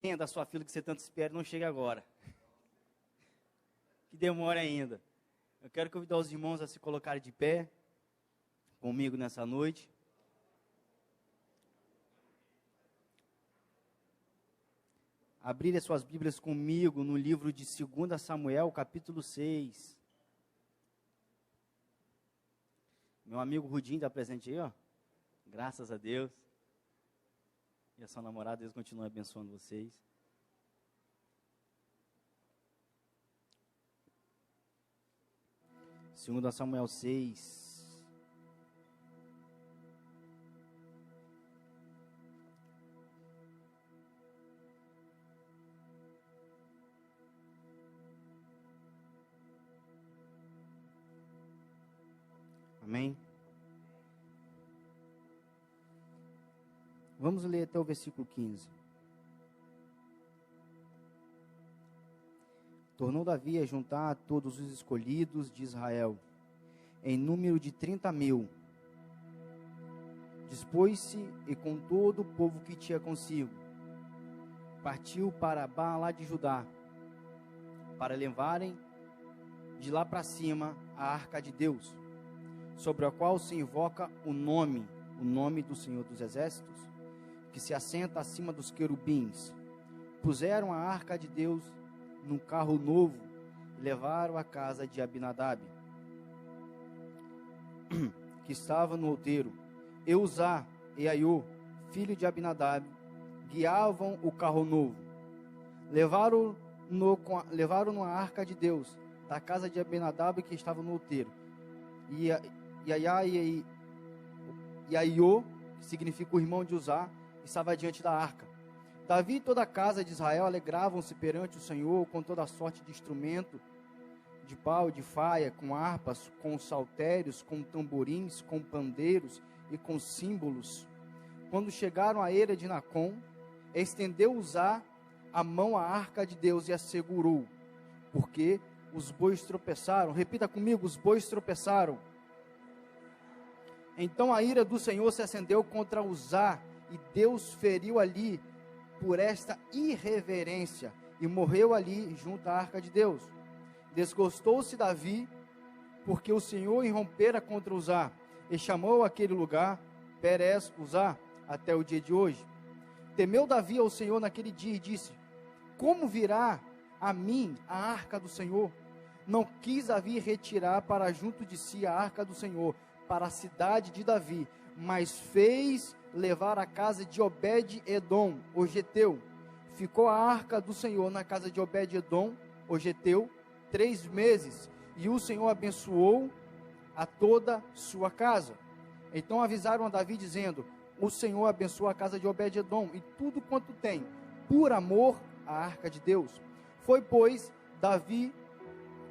Da sua fila que você tanto espera não chega agora. Que demora ainda. Eu quero convidar os irmãos a se colocarem de pé comigo nessa noite. Abrirem as suas Bíblias comigo no livro de 2 Samuel, capítulo 6. Meu amigo Rudinho está presente aí, ó. Graças a Deus. E a sua namorada, Deus continue abençoando vocês. Segundo Samuel 6. Amém? Vamos ler até o versículo 15. Tornou Davi a juntar todos os escolhidos de Israel, em número de 30.000. Dispôs-se e com todo o povo que tinha consigo, partiu para Baalá de Judá, para levarem de lá para cima a arca de Deus, sobre a qual se invoca o nome do Senhor dos Exércitos, que se assenta acima dos querubins. Puseram a arca de Deus num carro novo e levaram à casa de Abinadab, que estava no outeiro. Eusá e Aiô, filho de Abinadab, guiavam o carro novo. Levaram-no a arca de Deus da casa de Abinadab, que estava no outeiro. E Aiô, que significa o irmão de Uzá, estava diante da arca. Davi e toda a casa de Israel alegravam-se perante o Senhor com toda sorte de instrumento, de pau, de faia, com harpas, com saltérios, com tamborins, com pandeiros e com símbolos. Quando chegaram à eira de Nacon, estendeu Uzá a mão à arca de Deus e a segurou, porque os bois tropeçaram. Repita comigo: os bois tropeçaram. Então a ira do Senhor se acendeu contra Uzá, e Deus feriu ali por esta irreverência, e morreu ali junto à arca de Deus. Desgostou-se Davi, porque o Senhor irrompera contra Uzá, e chamou aquele lugar Perez Uzá, até o dia de hoje. Temeu Davi ao Senhor naquele dia e disse: como virá a mim a arca do Senhor? Não quis Davi retirar para junto de si a arca do Senhor, para a cidade de Davi, mas fez levar a casa de Obed-edom, o geteu. Ficou a arca do Senhor na casa de Obed-edom, o geteu, 3 meses, e o Senhor abençoou a toda sua casa. Então avisaram a Davi, dizendo: o Senhor abençoou a casa de Obed-edom e tudo quanto tem, por amor à arca de Deus. Foi, pois, Davi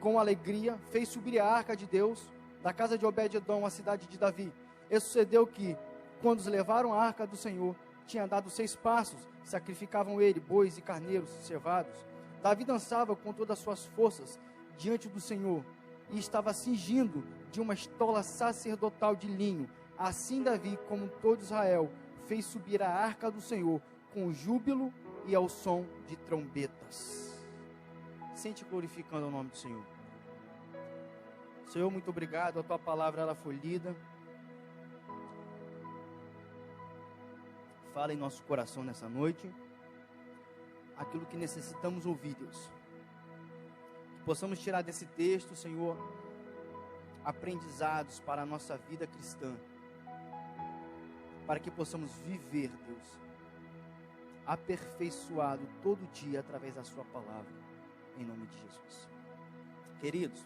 com alegria, fez subir a arca de Deus da casa de Obed-edom, a cidade de Davi. E sucedeu que, quando levaram a arca do Senhor, tinha dado 6 passos, sacrificavam ele bois e carneiros cevados. Davi dançava com todas as suas forças diante do Senhor, e estava cingindo de uma estola sacerdotal de linho. Assim Davi, como todo Israel, fez subir a arca do Senhor com júbilo e ao som de trombetas. Sente glorificando o nome do Senhor. Senhor, muito obrigado, a tua palavra ela foi lida. Fala em nosso coração nessa noite aquilo que necessitamos ouvir, Deus. Que possamos tirar desse texto, Senhor, aprendizados para a nossa vida cristã, para que possamos viver, Deus, aperfeiçoado todo dia através da sua palavra, em nome de Jesus. Queridos,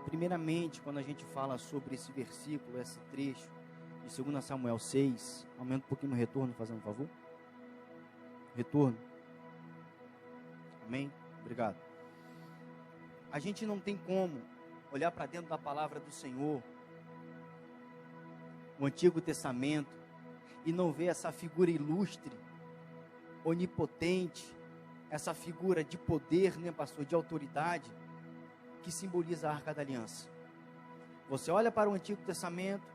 primeiramente, quando a gente fala sobre esse versículo, esse trecho de 2 Samuel 6, aumenta um pouquinho no retorno, fazendo um favor. Retorno. Amém? Obrigado. A gente não tem como olhar para dentro da palavra do Senhor, o Antigo Testamento, e não ver essa figura ilustre, onipotente, essa figura de poder, né, pastor, de autoridade, que simboliza a Arca da Aliança. Você olha para o Antigo Testamento,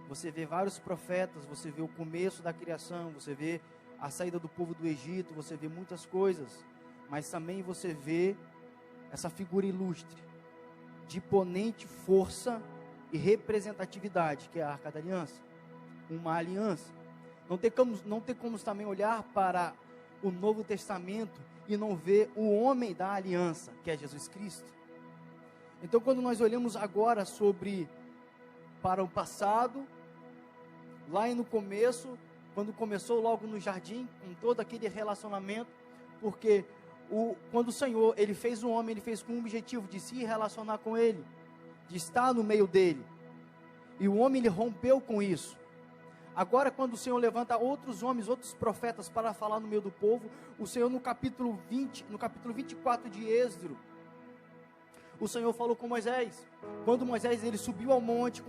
Você vê vários profetas, você vê o começo da criação, você vê a saída do povo do Egito, você vê muitas coisas, mas também você vê essa figura ilustre, de imponente força e representatividade, que é a Arca da Aliança, uma aliança. Não tem como também olhar para o Novo Testamento e não ver o homem da aliança, que é Jesus Cristo. Então, quando nós olhamos agora para o passado, lá no começo, quando começou logo no jardim, com todo aquele relacionamento, porque quando o Senhor, Ele fez o homem, Ele fez com o objetivo de se relacionar com Ele, de estar no meio dele, e o homem, ele rompeu com isso. Agora, quando o Senhor levanta outros homens, outros profetas para falar no meio do povo, o Senhor no capítulo 24 de Êxodo, o Senhor falou com Moisés. Quando Moisés ele subiu ao monte,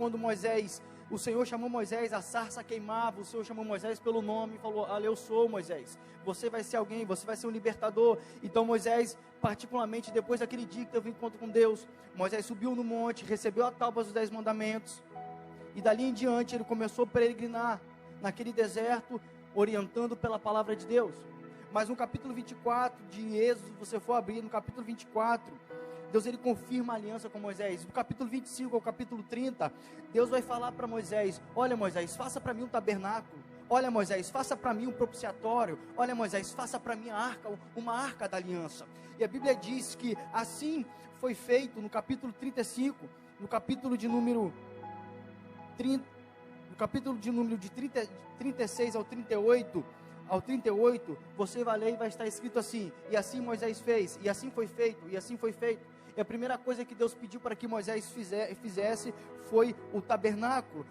o Senhor chamou Moisés, a sarça queimava, o Senhor chamou Moisés pelo nome e falou: olha, eu sou Moisés, você vai ser alguém, você vai ser um libertador. Então Moisés, particularmente depois daquele dia que teve um encontro com Deus, Moisés subiu no monte, recebeu a tábua dos 10 mandamentos, e dali em diante ele começou a peregrinar naquele deserto, orientando pela palavra de Deus. Mas no capítulo 24 de Êxodo, se você for abrir, no capítulo 24, Deus ele confirma a aliança com Moisés. No capítulo 25 ao capítulo 30, Deus vai falar para Moisés: olha, Moisés, faça para mim um tabernáculo. Olha, Moisés, faça para mim um propiciatório. Olha, Moisés, faça para mim uma arca da aliança. E a Bíblia diz que assim foi feito no capítulo 35, no capítulo de número 30, no capítulo de número de 36 ao 38, você vai ler e vai estar escrito assim: e assim Moisés fez, e assim foi feito, e assim foi feito. E a primeira coisa que Deus pediu para que Moisés fizesse foi o tabernáculo,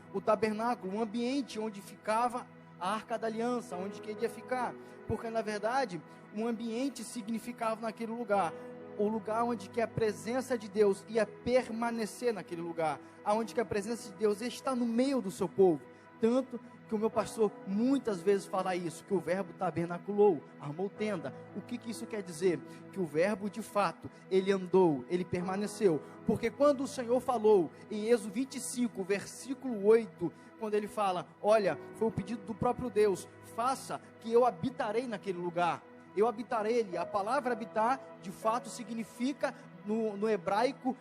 um ambiente onde ficava a Arca da Aliança, onde queria ficar, porque na verdade, um ambiente significava naquele lugar, o lugar onde que a presença de Deus ia permanecer naquele lugar, aonde que a presença de Deus está no meio do seu povo. Tanto que o meu pastor muitas vezes fala isso, que o verbo tabernaculou, armou tenda. O que isso quer dizer? Que o verbo de fato, ele andou, ele permaneceu. Porque quando o Senhor falou em Êxodo 25, versículo 8, quando ele fala: olha, foi o pedido do próprio Deus, faça que eu habitarei naquele lugar. Eu habitarei ele. A palavra habitar, de fato, significa, no hebraico,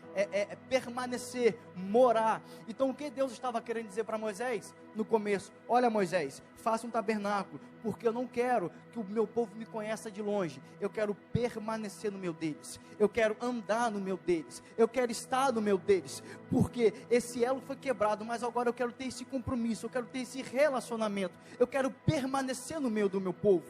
permanecer, morar. Então, o que Deus estava querendo dizer para Moisés? No começo: olha, Moisés, faça um tabernáculo, porque eu não quero que o meu povo me conheça de longe. Eu quero permanecer no meio deles. Eu quero andar no meio deles. Eu quero estar no meio deles. Porque esse elo foi quebrado, mas agora eu quero ter esse compromisso, eu quero ter esse relacionamento. Eu quero permanecer no meio do meu povo.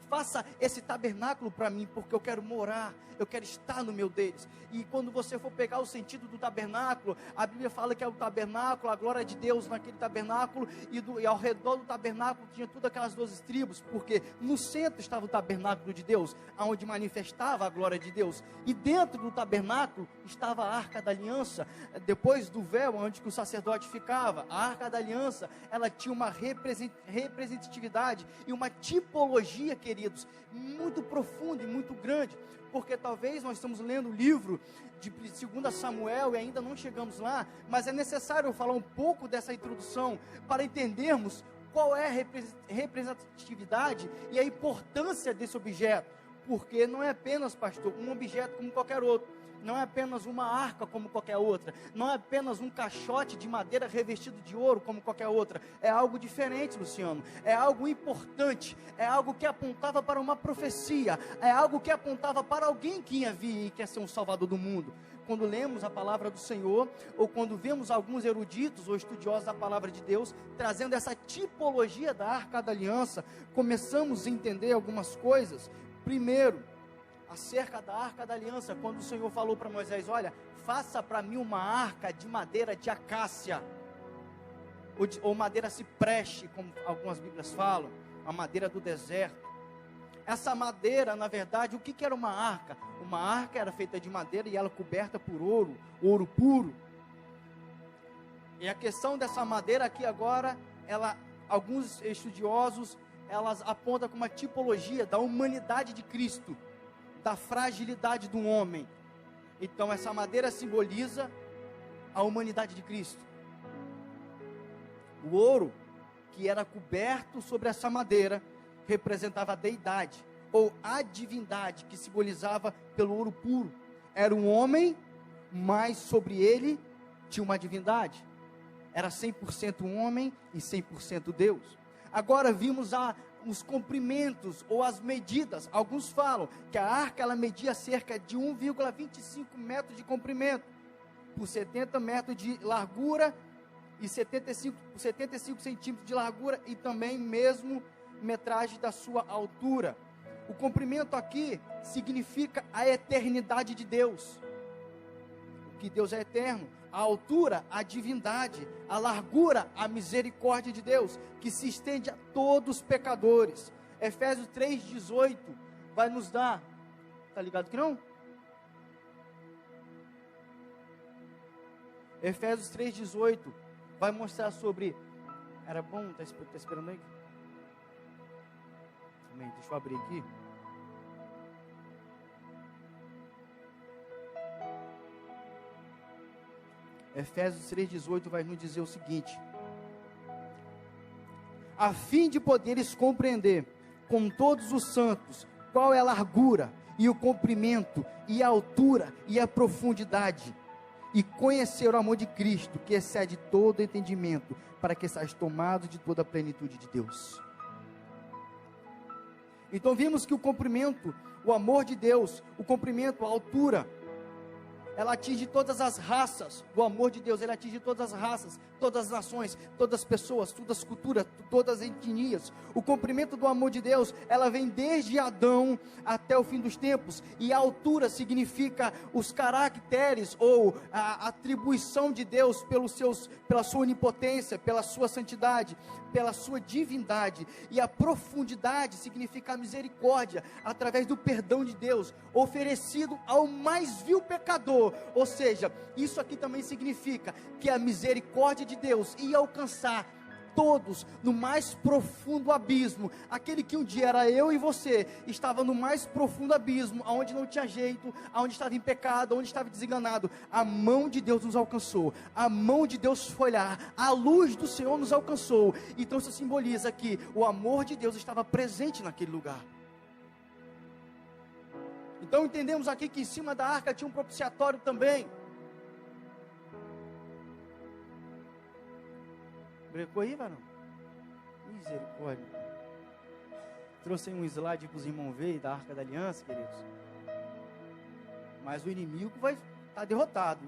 Faça esse tabernáculo para mim, porque eu quero morar, eu quero estar no meio deles. E quando você for pegar o sentido do tabernáculo, a Bíblia fala que é o tabernáculo, a glória de Deus naquele tabernáculo, e ao redor do tabernáculo tinha todas aquelas 12 tribos, porque no centro estava o tabernáculo de Deus, aonde manifestava a glória de Deus, e dentro do tabernáculo estava a Arca da Aliança, depois do véu, onde que o sacerdote ficava. A Arca da Aliança, ela tinha uma representatividade e uma tipologia, queridos, muito profunda e muito grande, porque talvez nós estamos lendo o livro de 2 Samuel e ainda não chegamos lá, mas é necessário eu falar um pouco dessa introdução para entendermos qual é a representatividade e a importância desse objeto, porque não é apenas, pastor, um objeto como qualquer outro, não é apenas uma arca como qualquer outra, não é apenas um caixote de madeira revestido de ouro como qualquer outra, é algo diferente, Luciano, é algo importante, é algo que apontava para uma profecia, é algo que apontava para alguém que ia vir e quer ser um salvador do mundo. Quando lemos a palavra do Senhor, ou quando vemos alguns eruditos ou estudiosos da palavra de Deus, trazendo essa tipologia da Arca da Aliança, começamos a entender algumas coisas. Primeiro, acerca da Arca da Aliança, quando o Senhor falou para Moisés: olha, faça para mim uma arca de madeira de acácia, ou madeira cipreste, como algumas bíblias falam, a madeira do deserto. Essa madeira, na verdade, o que era uma arca? Uma arca era feita de madeira e ela coberta por ouro, ouro puro. E a questão dessa madeira aqui agora, alguns estudiosos, elas apontam como uma tipologia da humanidade de Cristo, da fragilidade do homem. Então essa madeira simboliza a humanidade de Cristo. O ouro que era coberto sobre essa madeira representava a deidade, ou a divindade, que simbolizava pelo ouro puro. Era um homem, mas sobre ele tinha uma divindade. Era 100% homem e 100% Deus. Agora vimos os comprimentos ou as medidas. Alguns falam que a arca ela media cerca de 1,25 metros de comprimento, por 70 metros de largura e 75 centímetros de largura, e também mesmo metragem da sua altura. O comprimento aqui significa a eternidade de Deus, que Deus é eterno. A altura, a divindade. A largura, a misericórdia de Deus, que se estende a todos os pecadores. Efésios 3,18 vai nos dar, tá ligado que não? Efésios 3,18 vai mostrar sobre, era bom, tá esperando aí? Amém, deixa eu abrir aqui. Efésios 3,18 vai nos dizer o seguinte: a fim de poderes compreender com todos os santos qual é a largura e o comprimento e a altura e a profundidade, e conhecer o amor de Cristo, que excede todo entendimento, para que sejais tomados de toda a plenitude de Deus. Então vimos que o comprimento, o amor de Deus, o comprimento, a altura, ela atinge todas as raças. O amor de Deus, ele atinge todas as raças, todas as nações, todas as pessoas, todas as culturas, todas as etnias. O comprimento do amor de Deus, ela vem desde Adão até o fim dos tempos. E a altura significa os caracteres ou a atribuição de Deus pela sua onipotência, pela sua santidade, pela sua divindade. E a profundidade significa a misericórdia, através do perdão de Deus, oferecido ao mais vil pecador. Ou seja, isso aqui também significa que a misericórdia de Deus ia alcançar todos no mais profundo abismo. Aquele que um dia era eu e você, estava no mais profundo abismo, onde não tinha jeito, onde estava em pecado, onde estava desenganado. A mão de Deus nos alcançou, a mão de Deus foi lá, a luz do Senhor nos alcançou. Então isso simboliza que o amor de Deus estava presente naquele lugar. Então entendemos aqui que em cima da arca tinha um propiciatório também. Brecou aí, varão? Misericórdia. Trouxe aí um slide para os irmãos verem da Arca da Aliança, queridos. Mas o inimigo vai estar derrotado.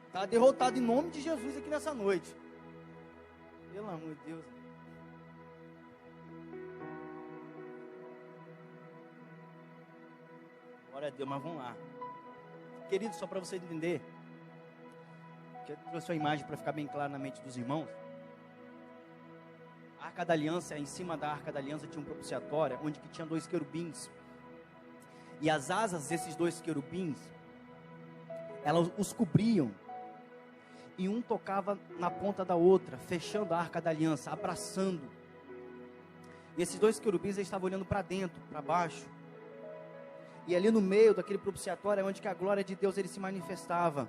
Está derrotado em nome de Jesus aqui nessa noite. Pelo amor de Deus. Glória a Deus, mas vamos lá. Querido, só para você entender, que eu trouxe a imagem para ficar bem claro na mente dos irmãos. A Arca da Aliança, em cima da Arca da Aliança tinha um propiciatório, onde que tinha 2 querubins. E as asas desses 2 querubins, elas os cobriam. E um tocava na ponta da outra, fechando a Arca da Aliança, abraçando. E esses 2 querubins, eles estavam olhando para dentro, para baixo. E ali no meio daquele propiciatório é onde que a glória de Deus ele se manifestava.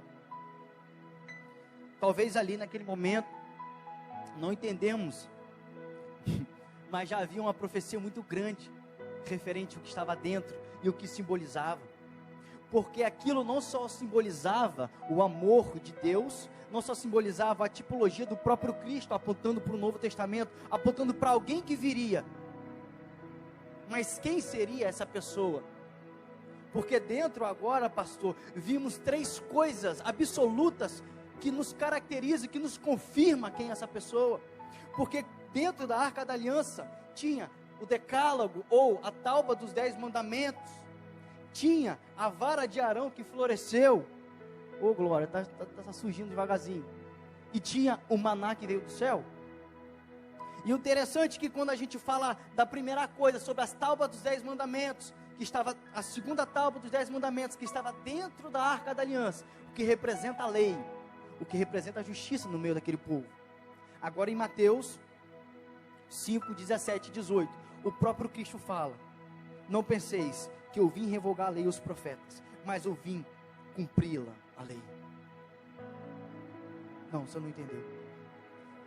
Talvez ali naquele momento, não entendemos, mas já havia uma profecia muito grande, referente ao que estava dentro e o que simbolizava. Porque aquilo não só simbolizava o amor de Deus, não só simbolizava a tipologia do próprio Cristo, apontando para o Novo Testamento, apontando para alguém que viria. Mas quem seria essa pessoa? Porque dentro agora, pastor, vimos 3 coisas absolutas que nos caracterizam, que nos confirma quem é essa pessoa. Porque dentro da Arca da Aliança tinha o decálogo, ou a tábua dos 10 mandamentos. Tinha a vara de Arão que floresceu. Ô glória, tá surgindo devagarzinho. E tinha o maná que veio do céu. E o interessante é que quando a gente fala da primeira coisa, sobre as tábuas dos 10 mandamentos, que estava a segunda tábua dos 10 mandamentos, que estava dentro da Arca da Aliança, o que representa a lei, o que representa a justiça no meio daquele povo. Agora em Mateus 5, 17 e 18, o próprio Cristo fala: não penseis que eu vim revogar a lei e os profetas, mas eu vim cumpri-la, a lei. Não, você não entendeu.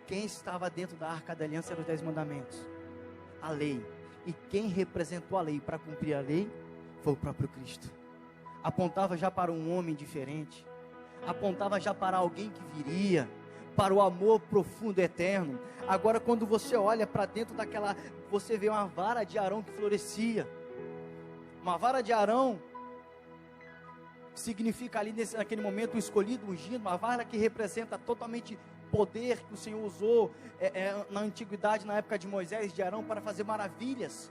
quem estava dentro da Arca da Aliança eram os 10 mandamentos, a lei. E quem representou a lei para cumprir a lei foi o próprio Cristo. Apontava já para um homem diferente, apontava já para alguém que viria, para o amor profundo e eterno. Agora, quando você olha para dentro daquela, você vê uma vara de Arão que florescia. Uma vara de Arão significa ali naquele momento o escolhido, o ungido, uma vara que representa totalmente poder que o Senhor usou na antiguidade, na época de Moisés, de Arão, para fazer maravilhas.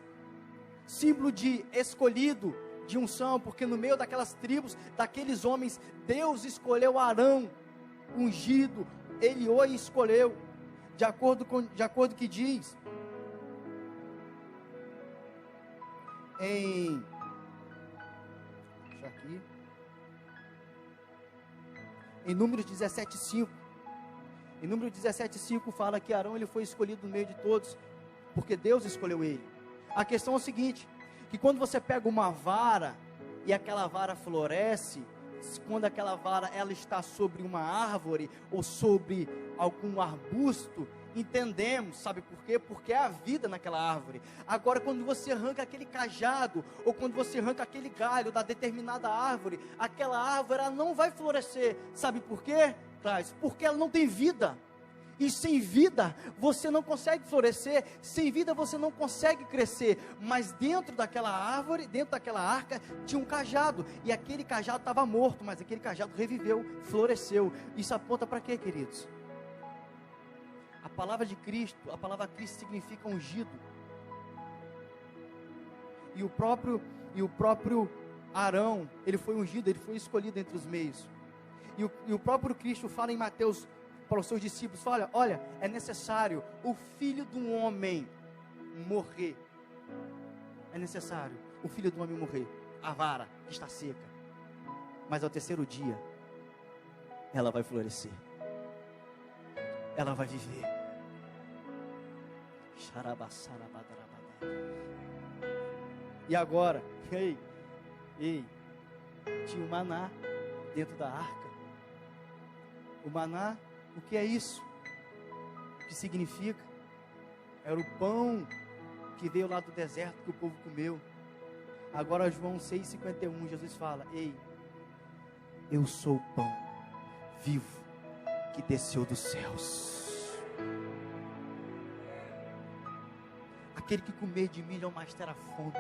Símbolo de escolhido, de unção, porque no meio daquelas tribos, daqueles homens, Deus escolheu Arão, ungido, ele o escolheu, de acordo com que diz em Números 17:5. Em Números 17:5 fala que Arão ele foi escolhido no meio de todos, porque Deus escolheu ele. A questão é o seguinte, que quando você pega uma vara, e aquela vara floresce, quando aquela vara ela está sobre uma árvore, ou sobre algum arbusto, entendemos, sabe por quê? Porque é a vida naquela árvore. Agora, quando você arranca aquele cajado, ou quando você arranca aquele galho da determinada árvore, aquela árvore ela não vai florescer, sabe por quê? Porque ela não tem vida, e sem vida você não consegue florescer, sem vida você não consegue crescer. Mas dentro daquela árvore, dentro daquela arca, tinha um cajado, e aquele cajado estava morto, mas aquele cajado reviveu, floresceu. Isso aponta para quê, queridos? A palavra de Cristo, a palavra Cristo significa ungido, e o próprio Arão, ele foi ungido, ele foi escolhido entre os meios. E o próprio Cristo fala em Mateus para os seus discípulos, olha, é necessário o Filho do Homem morrer, é necessário o Filho do Homem morrer, a vara que está seca, mas ao terceiro dia, ela vai florescer, ela vai viver. E agora, tinha o maná dentro da arca. O maná, o que é isso? O que significa? Era o pão que veio lá do deserto que o povo comeu. Agora João 6,51, Jesus fala, eu sou o pão vivo que desceu dos céus. Aquele que comer de mim não mais terá fome.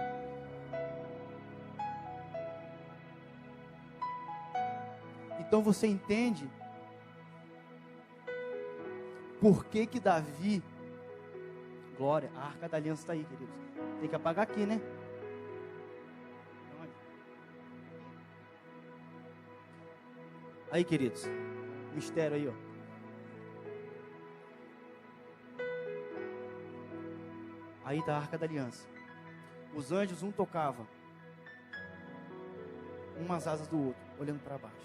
Então você entende por que que Davi, glória, a Arca da Aliança está aí, queridos. Tem que apagar aqui, né? Aí, queridos, mistério aí, ó. Aí está a Arca da Aliança. Os anjos, um tocava umas asas do outro, olhando para baixo.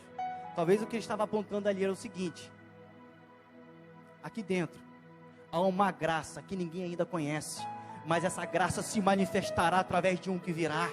Talvez o que ele estava apontando ali era o seguinte: aqui dentro há uma graça que ninguém ainda conhece, mas essa graça se manifestará através de um que virá.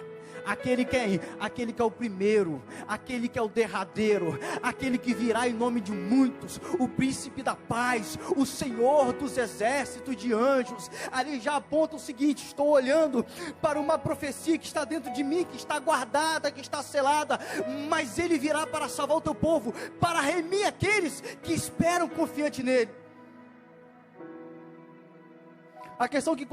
Aquele que é o primeiro, aquele que é o derradeiro, aquele que virá em nome de muitos, o príncipe da paz, o Senhor dos exércitos de anjos. Ali já aponta o seguinte: estou olhando para uma profecia que está dentro de mim, que está guardada, que está selada, mas ele virá para salvar o teu povo, para remir aqueles que esperam confiante nele. A questão que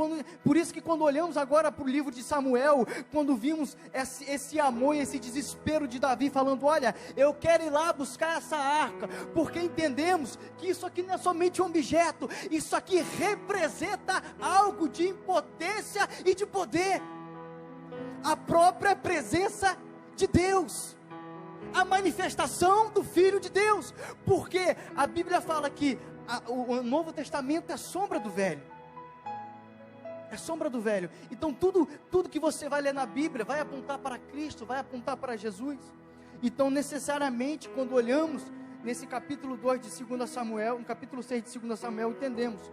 por isso que quando olhamos agora para o livro de Samuel, quando vimos esse amor e esse desespero de Davi falando, olha, eu quero ir lá buscar essa arca, porque entendemos que isso aqui não é somente um objeto, isso aqui representa algo de impotência e de poder, a própria presença de Deus, a manifestação do Filho de Deus, porque a Bíblia fala que o Novo Testamento é sombra do Velho. É sombra do Velho. Então tudo que você vai ler na Bíblia vai apontar para Cristo, vai apontar para Jesus. Então necessariamente quando olhamos nesse capítulo 2 de 2 Samuel, no capítulo 6 de 2 Samuel, entendemos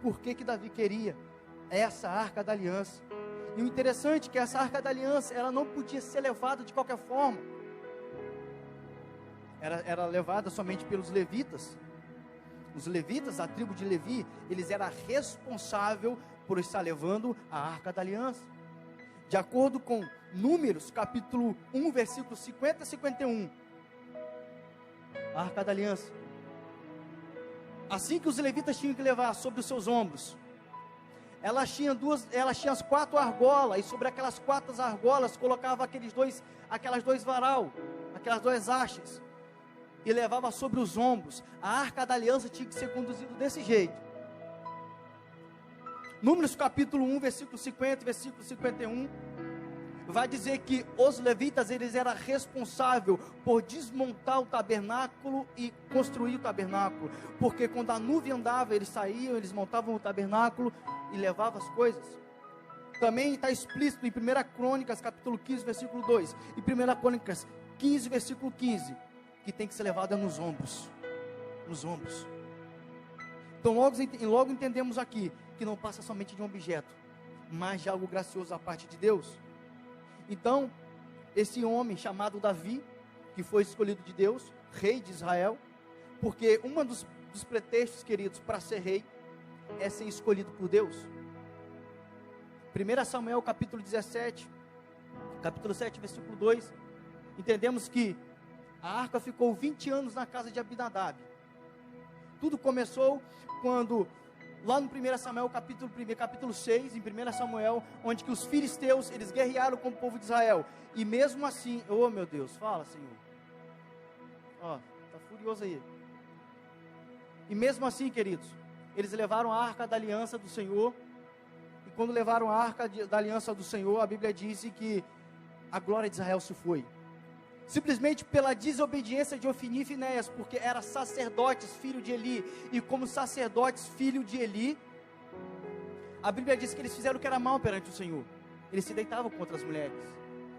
por que Davi queria essa Arca da Aliança. E o interessante é que essa Arca da Aliança, ela não podia ser levada de qualquer forma. Era levada somente pelos levitas. Os levitas, a tribo de Levi, eles eram responsáveis por estar levando a Arca da Aliança. De acordo com Números, capítulo 1, versículos 50 e 51. A Arca da Aliança. Assim que os levitas tinham que levar sobre os seus ombros, elas tinham as 4 argolas, e sobre aquelas 4 argolas colocava aquelas dois varal, aquelas 2 hastes, e levava sobre os ombros. A Arca da Aliança tinha que ser conduzida desse jeito. Números capítulo 1, versículo 50, versículo 51, vai dizer que os levitas, eles eram responsáveis por desmontar o tabernáculo e construir o tabernáculo, porque quando a nuvem andava, eles saíam, eles montavam o tabernáculo e levavam as coisas. Também está explícito em 1 Crônicas, capítulo 15, versículo 2, e 1 Crônicas 15, versículo 15, que tem que ser levada nos ombros, Então logo entendemos aqui, que não passa somente de um objeto, mas de algo gracioso da parte de Deus. Então, esse homem chamado Davi, que foi escolhido de Deus, rei de Israel, porque um dos pretextos, queridos, para ser rei, é ser escolhido por Deus. 1 Samuel capítulo 17, capítulo 7, versículo 2, entendemos que a arca ficou 20 anos na casa de Abinadab. Tudo começou quando, lá no 1 Samuel capítulo 6, em 1 Samuel, onde que os filisteus, eles guerrearam com o povo de Israel, e mesmo assim, oh meu Deus, fala Senhor, está furioso aí, e mesmo assim, queridos, eles levaram a arca da aliança do Senhor, e quando levaram a arca da aliança do Senhor, a Bíblia diz que a glória de Israel se foi, simplesmente pela desobediência de Ofni e Finéias, porque eram sacerdotes, filho de Eli, e como sacerdotes, filho de Eli, a Bíblia diz que eles fizeram o que era mal perante o Senhor, eles se deitavam contra as mulheres,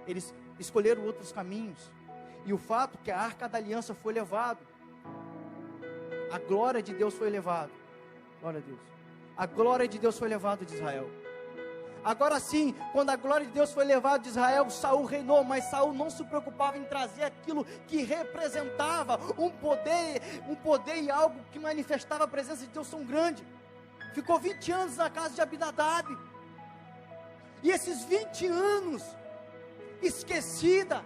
eles escolheram outros caminhos, e o fato que a arca da aliança foi levada, a glória de Deus foi levada, glória a Deus, a glória de Deus foi levada de Israel. Agora sim, quando a glória de Deus foi levada de Israel, Saul reinou, mas Saul não se preocupava em trazer aquilo que representava um poder e algo que manifestava a presença de Deus tão grande. Ficou 20 anos na casa de Abinadab, e esses 20 anos, esquecida.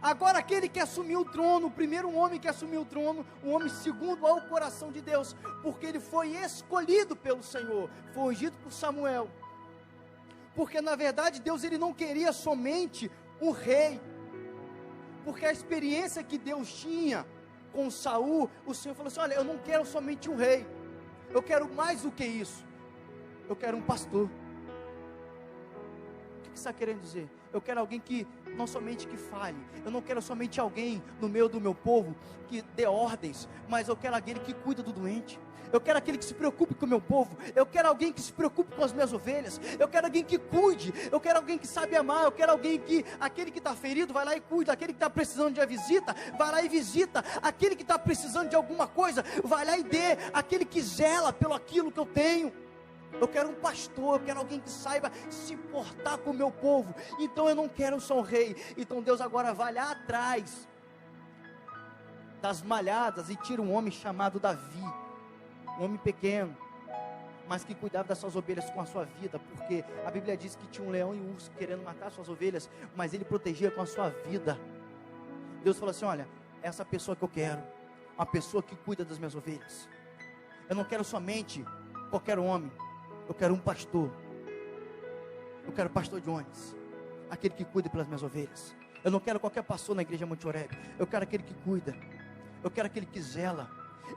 Agora aquele que assumiu o trono, o primeiro homem que assumiu o trono, um homem segundo ao coração de Deus, porque ele foi escolhido pelo Senhor, foi ungido por Samuel, porque na verdade Deus, ele não queria somente um rei, porque a experiência que Deus tinha com Saul, o Senhor falou assim: olha, eu não quero somente um rei, eu quero mais do que isso, eu quero um pastor. O que você está querendo dizer? Eu quero alguém que, não somente que fale, eu não quero somente alguém no meio do meu povo que dê ordens, mas eu quero aquele que cuida do doente, eu quero aquele que se preocupe com o meu povo, eu quero alguém que se preocupe com as minhas ovelhas, eu quero alguém que cuide, eu quero alguém que sabe amar, eu quero alguém que, aquele que está ferido, vai lá e cuida, aquele que está precisando de uma visita, vai lá e visita, aquele que está precisando de alguma coisa, vai lá e dê, aquele que zela pelo aquilo que eu tenho. Eu quero um pastor, eu quero alguém que saiba se portar com o meu povo. Então eu não quero só um rei. Então Deus agora vai lá atrás das malhadas e tira um homem chamado Davi, um homem pequeno, mas que cuidava das suas ovelhas com a sua vida, porque a Bíblia diz que tinha um leão e um urso querendo matar suas ovelhas, mas ele protegia com a sua vida. Deus falou assim: olha, essa pessoa que eu quero, uma pessoa que cuida das minhas ovelhas. Eu não quero somente qualquer homem, eu quero um pastor. Eu quero pastor Jones, aquele que cuida pelas minhas ovelhas. Eu não quero qualquer pastor na igreja Monte Oreb, eu quero aquele que cuida, eu quero aquele que zela,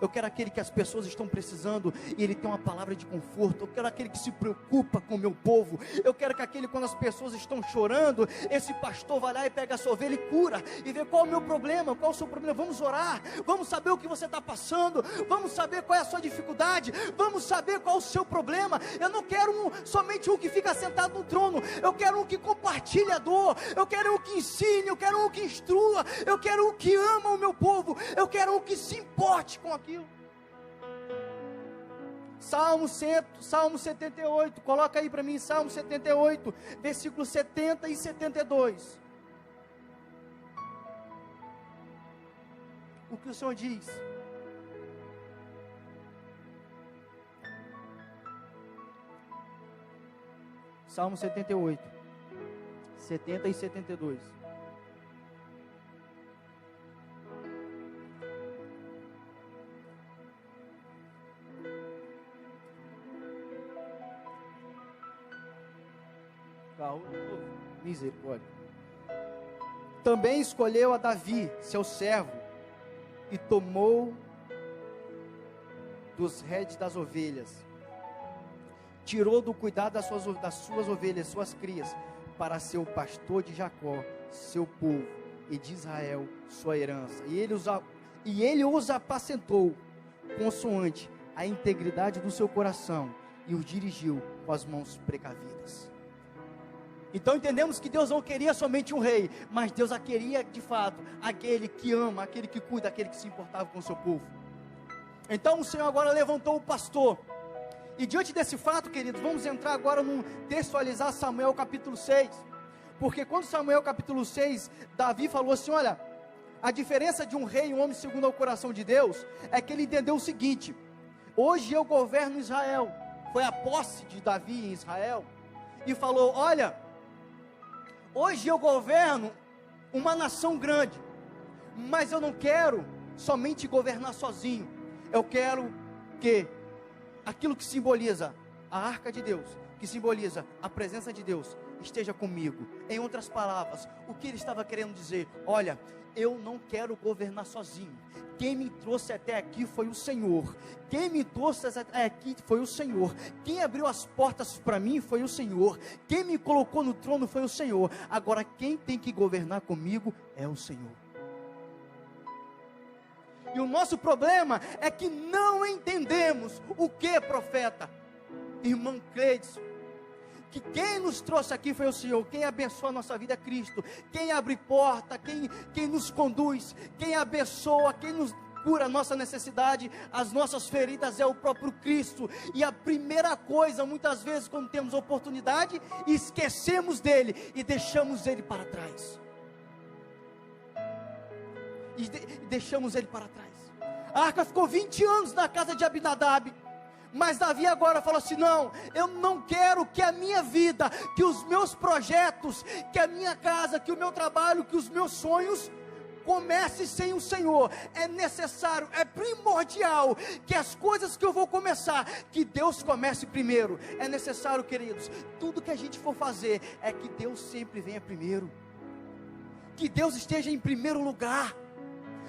eu quero aquele que as pessoas estão precisando e ele tem uma palavra de conforto. Eu quero aquele que se preocupa com o meu povo. Eu quero que aquele, quando as pessoas estão chorando, esse pastor vai lá e pega a sua ovelha e cura, e vê qual é o meu problema, qual é o seu problema. Vamos orar, vamos saber o que você está passando, vamos saber qual é a sua dificuldade, vamos saber qual é o seu problema. Eu não quero somente um que fica sentado no trono, eu quero um que compartilha a dor, eu quero um que ensine, eu quero um que instrua, eu quero um que ama o meu povo, eu quero um que se importe com aquilo. Salmo 78, coloca aí para mim, Salmo 78, versículos 70 e 72. O que o Senhor diz? Salmo 78, 70 e 72. Misericórdia. Também escolheu a Davi, seu servo, e tomou dos redes das ovelhas, tirou do cuidado das suas ovelhas, suas crias, para ser o pastor de Jacó, seu povo, e de Israel, sua herança. E ele os apacentou, consoante a integridade do seu coração, e os dirigiu com as mãos precavidas. Então entendemos que Deus não queria somente um rei, mas Deus a queria de fato, aquele que ama, aquele que cuida, aquele que se importava com o seu povo. Então o Senhor agora levantou o pastor, e diante desse fato, queridos, vamos entrar agora no textualizar Samuel capítulo 6, porque quando Samuel capítulo 6, Davi falou assim, olha, a diferença de um rei e um homem segundo ao coração de Deus, é que ele entendeu o seguinte, hoje eu governo Israel, foi a posse de Davi em Israel, e falou, olha, hoje eu governo uma nação grande, mas eu não quero somente governar sozinho, eu quero que aquilo que simboliza a arca de Deus, que simboliza a presença de Deus, esteja comigo. Em outras palavras, o que ele estava querendo dizer, olha, eu não quero governar sozinho, quem me trouxe até aqui foi o Senhor, quem me trouxe até aqui foi o Senhor, quem abriu as portas para mim foi o Senhor, quem me colocou no trono foi o Senhor, agora quem tem que governar comigo é o Senhor. E o nosso problema é que não entendemos o que, profeta, irmão Cleiton, que quem nos trouxe aqui foi o Senhor, quem abençoa a nossa vida é Cristo, quem abre porta, quem nos conduz, quem abençoa, quem nos cura a nossa necessidade, as nossas feridas é o próprio Cristo. E a primeira coisa, muitas vezes quando temos oportunidade, esquecemos dele e deixamos ele para trás. Deixamos ele para trás. A arca ficou 20 anos na casa de Abinadab, mas Davi agora falou assim, não, eu não quero que a minha vida, que os meus projetos, que a minha casa, que o meu trabalho, que os meus sonhos comece sem o Senhor. É necessário, é primordial que as coisas que eu vou começar, que Deus comece primeiro. É necessário, queridos, tudo que a gente for fazer, é que Deus sempre venha primeiro, que Deus esteja em primeiro lugar.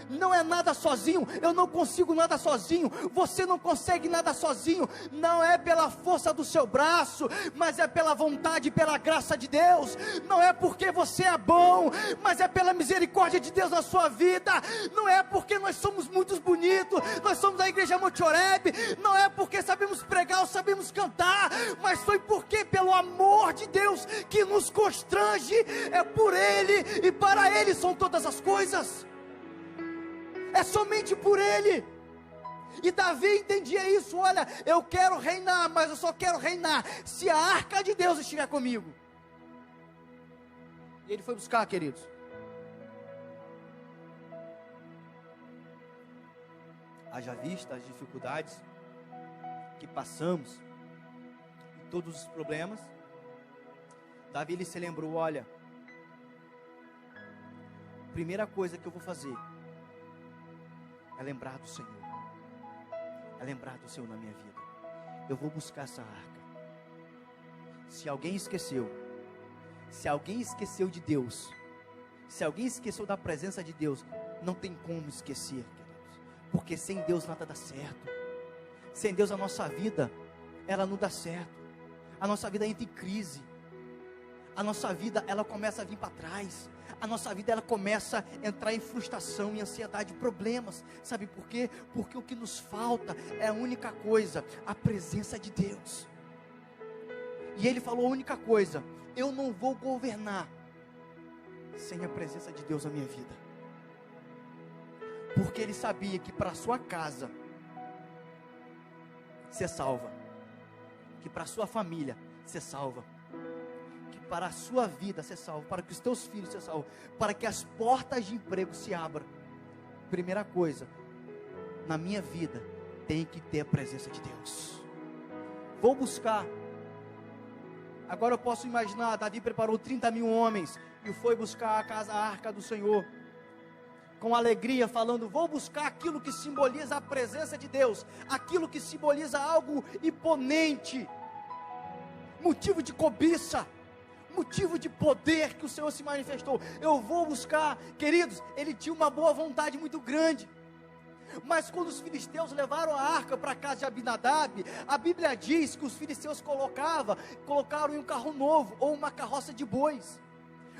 Não é nada sozinho, eu não consigo nada sozinho, você não consegue nada sozinho, não é pela força do seu braço, mas é pela vontade e pela graça de Deus, não é porque você é bom, mas é pela misericórdia de Deus na sua vida, não é porque nós somos muito bonitos, nós somos da igreja Monte Oreb, não é porque sabemos pregar ou sabemos cantar, mas foi porque pelo amor de Deus que nos constrange, é por Ele e para Ele são todas as coisas. É somente por Ele. E Davi entendia isso, olha, eu quero reinar, mas eu só quero reinar se a arca de Deus estiver comigo. E ele foi buscar, queridos. Haja vista as dificuldades que passamos, e todos os problemas, Davi ele se lembrou, olha, primeira coisa que eu vou fazer é lembrar do Senhor, é lembrar do Senhor na minha vida. Eu vou buscar essa arca. Se alguém esqueceu de Deus, se alguém esqueceu da presença de Deus, não tem como esquecer, queridos, porque sem Deus nada dá certo. Sem Deus a nossa vida, ela não dá certo. A nossa vida entra em crise. A nossa vida, ela começa a vir para trás. A nossa vida, ela começa a entrar em frustração, em ansiedade, problemas. Sabe por quê? Porque o que nos falta é a única coisa, a presença de Deus. E ele falou a única coisa, eu não vou governar sem a presença de Deus na minha vida. Porque ele sabia que para a sua casa ser salva, que para a sua família ser salva, para a sua vida ser salvo, para que os teus filhos sejam salvos, para que as portas de emprego se abram. Primeira coisa, na minha vida, tem que ter a presença de Deus. Vou buscar Agora eu posso imaginar, Davi preparou 30 mil homens e foi buscar a arca do Senhor, com alegria, falando: vou buscar aquilo que simboliza a presença de Deus, aquilo que simboliza algo imponente, motivo de cobiça, motivo de poder que o Senhor se manifestou. Eu vou buscar. Queridos, ele tinha uma boa vontade muito grande, mas quando os filisteus levaram a arca para a casa de Abinadab, a Bíblia diz que os filisteus colocaram em um carro novo, ou uma carroça de bois.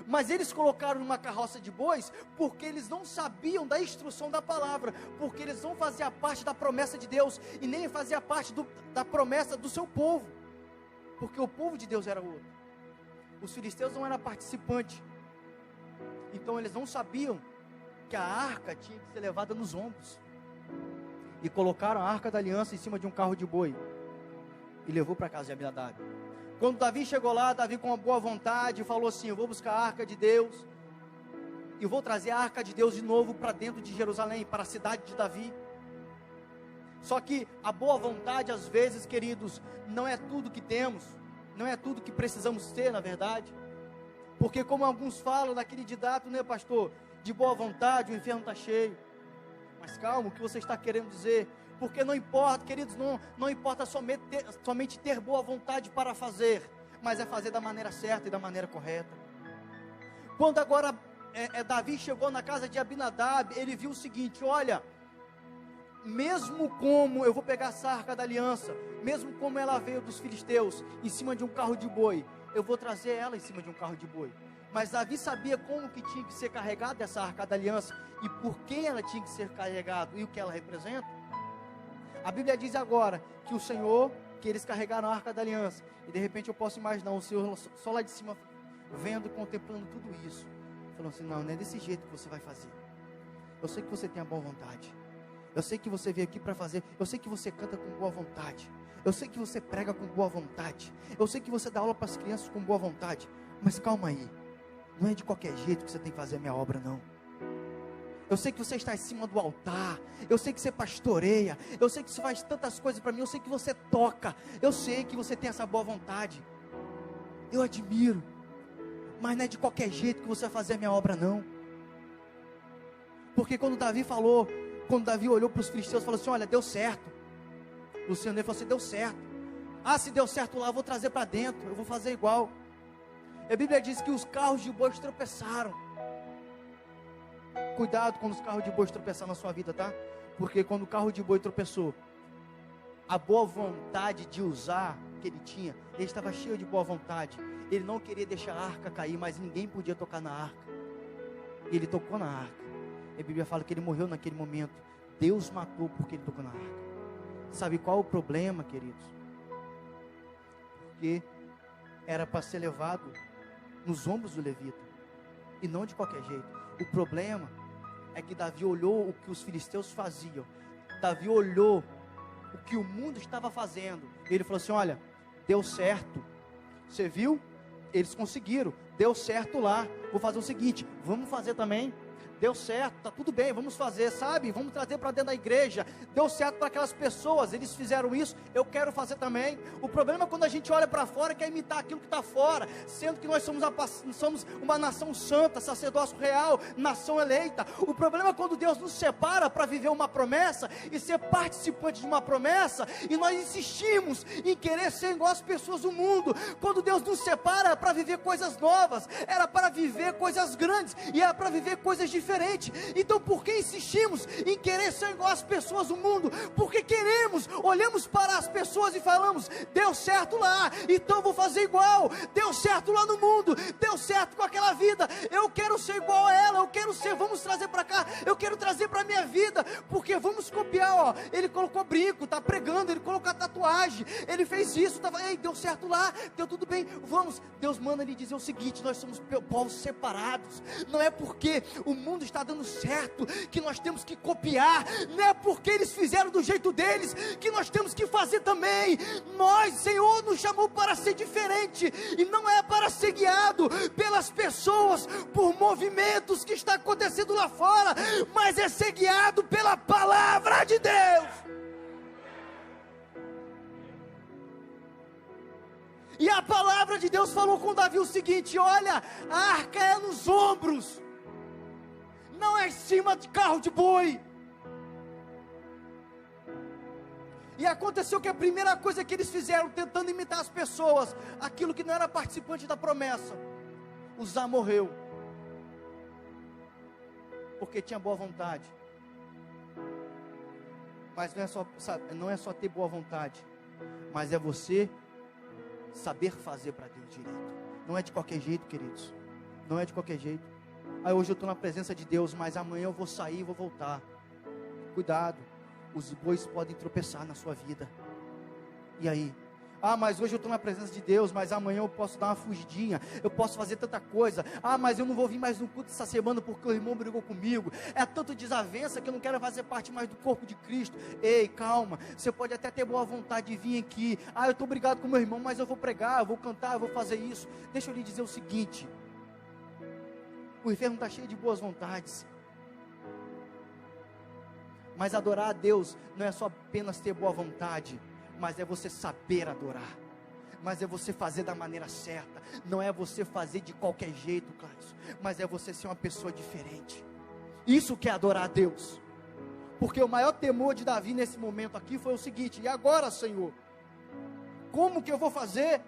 Mas eles colocaram uma carroça de bois, porque eles não sabiam da instrução da palavra, porque eles não faziam parte da promessa de Deus, e nem faziam parte da promessa do seu povo, porque o povo de Deus era outro. Os filisteus não eram participantes, então eles não sabiam que a arca tinha que ser levada nos ombros, e colocaram a arca da aliança em cima de um carro de boi, e levou para a casa de Abinadab. Quando Davi chegou lá, Davi com uma boa vontade, falou assim: eu vou buscar a arca de Deus, e vou trazer a arca de Deus de novo para dentro de Jerusalém, para a cidade de Davi. Só que a boa vontade, às vezes, queridos, não é tudo que temos, não é tudo que precisamos ter, na verdade, porque como alguns falam naquele ditado, né, pastor, de boa vontade o inferno está cheio. Mas calma, o que você está querendo dizer? Porque não importa, queridos, não importa somente ter boa vontade para fazer, mas é fazer da maneira certa e da maneira correta. Quando agora Davi chegou na casa de Abinadab, ele viu o seguinte: olha, mesmo como eu vou pegar essa arca da aliança, mesmo como ela veio dos filisteus em cima de um carro de boi, eu vou trazer ela em cima de um carro de boi. Mas Davi sabia como que tinha que ser carregada essa arca da aliança, e por quem ela tinha que ser carregada, e o que ela representa. A Bíblia diz agora que o Senhor, que eles carregaram a arca da aliança, e de repente eu posso imaginar o Senhor só lá de cima, vendo, contemplando tudo isso, falando assim: não é desse jeito que você vai fazer. Eu sei que você tem a boa vontade, eu sei que você veio aqui para fazer, eu sei que você canta com boa vontade, eu sei que você prega com boa vontade, eu sei que você dá aula para as crianças com boa vontade, mas calma aí, não é de qualquer jeito que você tem que fazer a minha obra, não. Eu sei que você está em cima do altar, eu sei que você pastoreia, eu sei que você faz tantas coisas para mim, eu sei que você toca, eu sei que você tem essa boa vontade, eu admiro, mas não é de qualquer jeito que você vai fazer a minha obra, não. Porque quando Davi olhou para os filisteus, falou assim: olha, deu certo. O Senhor falou assim: deu certo. Ah, se deu certo lá, eu vou trazer para dentro, eu vou fazer igual. A Bíblia diz que os carros de bois tropeçaram. Cuidado quando os carros de boi tropeçaram na sua vida, tá? Porque quando o carro de boi tropeçou, a boa vontade de usar que ele tinha, ele estava cheio de boa vontade, ele não queria deixar a arca cair, mas ninguém podia tocar na arca, e ele tocou na arca. A Bíblia fala que ele morreu naquele momento. Deus matou porque ele tocou na arca. Sabe qual o problema, queridos? Porque era para ser levado nos ombros do levita, e não de qualquer jeito. O problema é que Davi olhou o que os filisteus faziam, Davi olhou o que o mundo estava fazendo, e ele falou assim: olha, deu certo, você viu? Eles conseguiram, deu certo lá, vou fazer o seguinte, vamos fazer também. Deu certo, tá tudo bem, vamos fazer, sabe? Vamos trazer para dentro da igreja. Deu certo para aquelas pessoas, eles fizeram isso, eu quero fazer também. O problema é quando a gente olha para fora e quer imitar aquilo que está fora, sendo que nós somos uma nação santa, sacerdócio real, nação eleita. O problema é quando Deus nos separa para viver uma promessa e ser participante de uma promessa, e nós insistimos em querer ser igual às pessoas do mundo. Quando Deus nos separa para viver coisas novas, era para viver coisas grandes, e era para viver coisas diferentes. Então por que insistimos em querer ser igual às pessoas do mundo? Porque olhamos para as pessoas e falamos: deu certo lá, então vou fazer igual. Deu certo lá no mundo, deu certo com aquela vida, eu quero ser igual a ela, vamos trazer para cá, eu quero trazer para a minha vida, porque vamos copiar, ó. Ele colocou brinco, está pregando, ele colocou a tatuagem, ele fez isso, deu certo lá, deu tudo bem, vamos. Deus manda ele dizer o seguinte: nós somos povos separados, não é porque o mundo está dando certo que nós temos que copiar, não é porque eles fizeram do jeito deles que nós temos que fazer também. Nós, Senhor, nos chamou para ser diferente, e não é para ser guiado pelas pessoas, por movimentos que está acontecendo lá fora, mas é ser guiado pela palavra de Deus. E a palavra de Deus falou com Davi o seguinte: olha, a arca é nos ombros, não é em cima de carro de boi. E aconteceu que a primeira coisa que eles fizeram, tentando imitar as pessoas, aquilo que não era participante da promessa, Uzá morreu, porque tinha boa vontade. Mas não é só ter boa vontade, mas é você saber fazer para Deus direito. Não é de qualquer jeito, queridos, não é de qualquer jeito. Aí hoje eu estou na presença de Deus, mas amanhã eu vou sair e vou voltar. Cuidado, os bois podem tropeçar na sua vida. E aí? Ah, mas hoje eu estou na presença de Deus, mas amanhã eu posso dar uma fugidinha, eu posso fazer tanta coisa. Ah, mas eu não vou vir mais no culto essa semana porque o irmão brigou comigo. É tanto desavença que eu não quero fazer parte mais do corpo de Cristo. Ei, calma, você pode até ter boa vontade de vir aqui. Ah, eu estou brigado com meu irmão, mas eu vou pregar, eu vou cantar, eu vou fazer isso. Deixa eu lhe dizer o seguinte: o inferno está cheio de boas vontades. Mas adorar a Deus não é só apenas ter boa vontade, mas é você saber adorar, mas é você fazer da maneira certa, não é você fazer de qualquer jeito, Cláudio, mas é você ser uma pessoa diferente. Isso que é adorar a Deus. Porque o maior temor de Davi nesse momento aqui foi o seguinte: e agora, Senhor, como que eu vou fazer?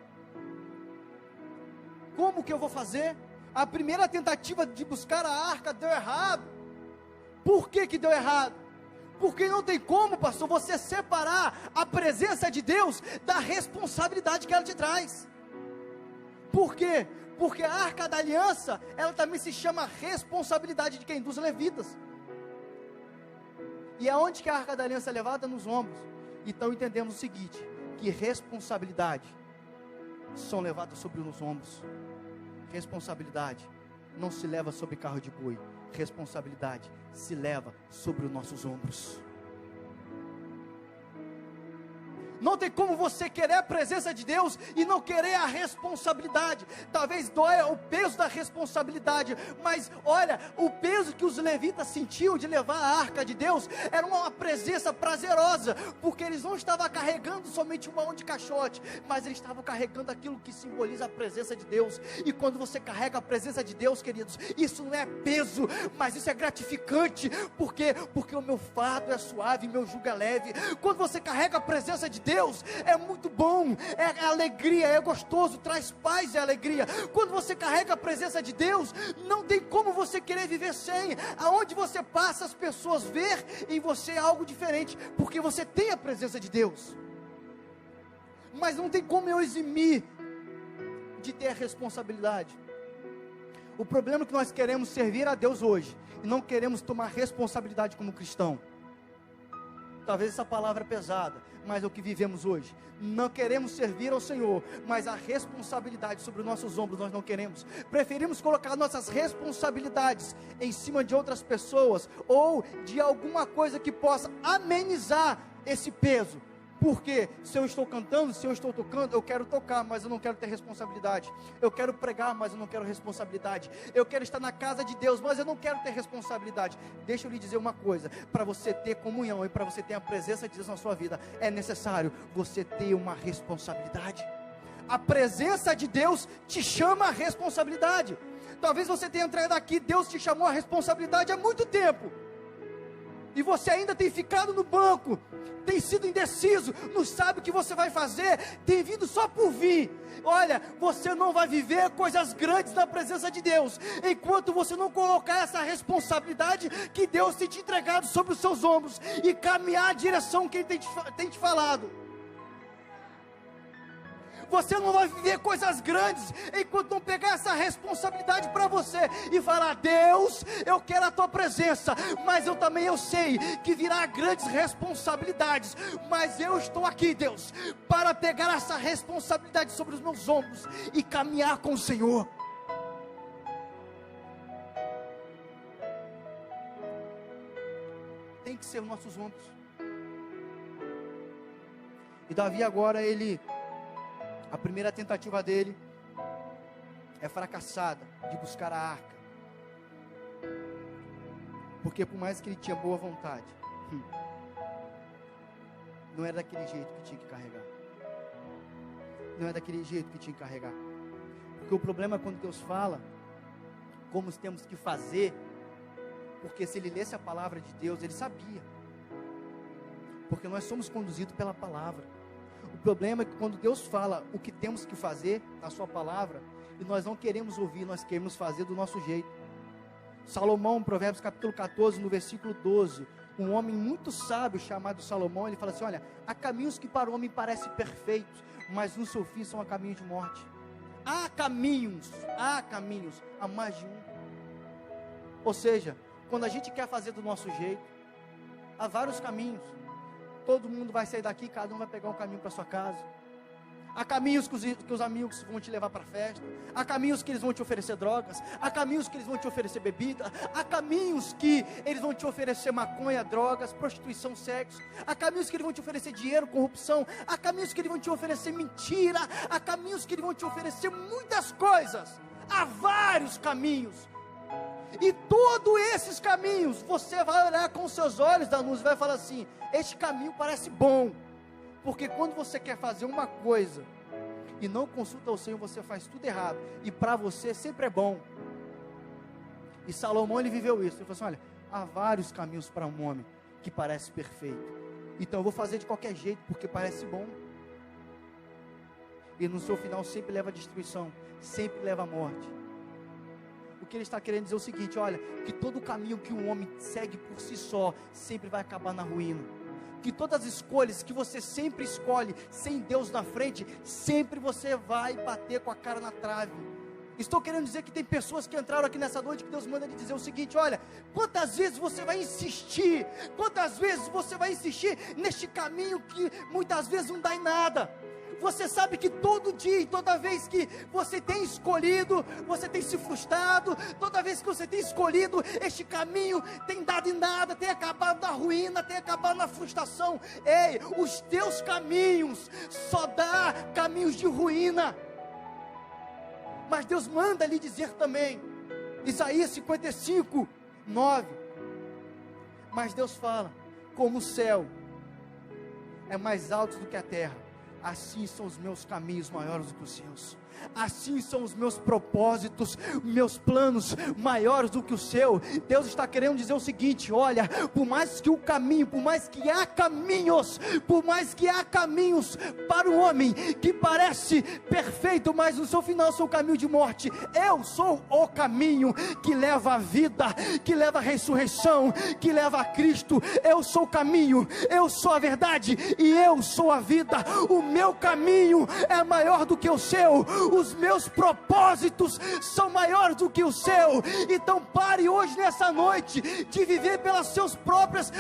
Como que eu vou fazer? A primeira tentativa de buscar a arca deu errado. Por que que deu errado? Porque não tem como, pastor, você separar a presença de Deus da responsabilidade que ela te traz. Por quê? Porque a arca da aliança, ela também se chama responsabilidade de quem? Dos levitas. E aonde que a arca da aliança é levada? Nos ombros. Então entendemos o seguinte: que responsabilidade são levadas sobre os ombros. Responsabilidade não se leva sobre carro de boi. Responsabilidade se leva sobre os nossos ombros. Não tem como você querer a presença de Deus e não querer a responsabilidade. Talvez doia o peso da responsabilidade, mas olha, o peso que os levitas sentiam de levar a arca de Deus era uma presença prazerosa, porque eles não estavam carregando somente uma mão de caixote, mas eles estavam carregando aquilo que simboliza a presença de Deus. E quando você carrega a presença de Deus, queridos, isso não é peso, mas isso é gratificante. Por quê? Porque o meu fardo é suave, meu jugo é leve. Quando você carrega a presença de Deus, é muito bom, é alegria, é gostoso, traz paz e alegria. Quando você carrega a presença de Deus, não tem como você querer viver sem. Aonde você passa, as pessoas ver em você algo diferente, porque você tem a presença de Deus. Mas não tem como eu eximir de ter a responsabilidade. O problema é que nós queremos servir a Deus hoje e não queremos tomar responsabilidade como cristão. Talvez essa palavra é pesada, mas é o que vivemos hoje. Não queremos servir ao Senhor, mas a responsabilidade sobre os nossos ombros nós não queremos. Preferimos colocar nossas responsabilidades em cima de outras pessoas, ou de alguma coisa que possa amenizar esse peso. Porque se eu estou cantando, se eu estou tocando, eu quero tocar, mas eu não quero ter responsabilidade. Eu quero pregar, mas eu não quero responsabilidade. Eu quero estar na casa de Deus, mas eu não quero ter responsabilidade. Deixa eu lhe dizer uma coisa: para você ter comunhão e para você ter a presença de Deus na sua vida, é necessário você ter uma responsabilidade. A presença de Deus te chama a responsabilidade. Talvez você tenha entrado aqui, Deus te chamou a responsabilidade há muito tempo, e você ainda tem ficado no banco, tem sido indeciso, não sabe o que você vai fazer, tem vindo só por vir. Olha, você não vai viver coisas grandes na presença de Deus, enquanto você não colocar essa responsabilidade que Deus tem te entregado sobre os seus ombros, e caminhar a direção que Ele tem te falado. Você não vai viver coisas grandes enquanto não pegar essa responsabilidade para você e falar: Deus, eu quero a tua presença, mas eu sei que virá grandes responsabilidades, mas eu estou aqui, Deus, para pegar essa responsabilidade sobre os meus ombros e caminhar com o Senhor. Tem que ser os nossos ombros. E Davi agora, a primeira tentativa dele é fracassada, de buscar a arca. Porque por mais que ele tinha boa vontade, não era daquele jeito que tinha que carregar. não é daquele jeito que tinha que carregar. Porque o problema é quando Deus fala como temos que fazer, porque se ele lesse a palavra de Deus, ele sabia. Porque nós somos conduzidos pela palavra. O problema é que quando Deus fala o que temos que fazer na sua palavra, e nós não queremos ouvir, nós queremos fazer do nosso jeito. Salomão, Provérbios capítulo 14, no versículo 12, um homem muito sábio chamado Salomão, ele fala assim: olha, há caminhos que para o homem parecem perfeitos, mas no seu fim são a caminho de morte. Há caminhos, há mais de um. Ou seja, quando a gente quer fazer do nosso jeito, há vários caminhos. Todo mundo vai sair daqui, cada um vai pegar um caminho para sua casa. Há caminhos que os amigos vão te levar para a festa. Há caminhos que eles vão te oferecer drogas. Há caminhos que eles vão te oferecer bebida. Há caminhos que eles vão te oferecer maconha, drogas, prostituição, sexo. Há caminhos que eles vão te oferecer dinheiro, corrupção. Há caminhos que eles vão te oferecer mentira. Há caminhos que eles vão te oferecer muitas coisas. Há vários caminhos. E todos esses caminhos, você vai olhar com os seus olhos da luz e vai falar assim: este caminho parece bom. Porque quando você quer fazer uma coisa e não consulta o Senhor, você faz tudo errado. E para você sempre é bom. E Salomão, ele viveu isso. Ele falou assim: olha, há vários caminhos para um homem que parece perfeito. Então eu vou fazer de qualquer jeito porque parece bom. E no seu final sempre leva a destruição, sempre leva a morte. O que ele está querendo dizer é o seguinte: olha, que todo caminho que um homem segue por si só, sempre vai acabar na ruína. Que todas as escolhas que você sempre escolhe, sem Deus na frente, sempre você vai bater com a cara na trave. Estou querendo dizer que tem pessoas que entraram aqui nessa noite, que Deus manda lhe dizer o seguinte: olha, quantas vezes você vai insistir, neste caminho que muitas vezes não dá em nada. Você sabe que todo dia e toda vez que você tem escolhido, você tem se frustrado. Toda vez que você tem escolhido este caminho, tem dado em nada, tem acabado na ruína, tem acabado na frustração. Ei, os teus caminhos só dá caminhos de ruína. Mas Deus manda lhe dizer também, Isaías 55, 9. Mas Deus fala: como o céu é mais alto do que a terra, assim são os meus caminhos maiores do que os seus. Assim são os meus propósitos, meus planos maiores do que o seu. Deus está querendo dizer o seguinte: olha, por mais que o caminho, por mais que há caminhos para o homem que parece perfeito, mas no seu final são o caminho de morte. Eu sou o caminho que leva à vida, que leva à ressurreição, que leva a Cristo. Eu sou o caminho, eu sou a verdade e eu sou a vida. O meu caminho é maior do que o seu. Os meus propósitos são maiores do que o seu. Então pare hoje, nessa noite, de viver pelas suas próprias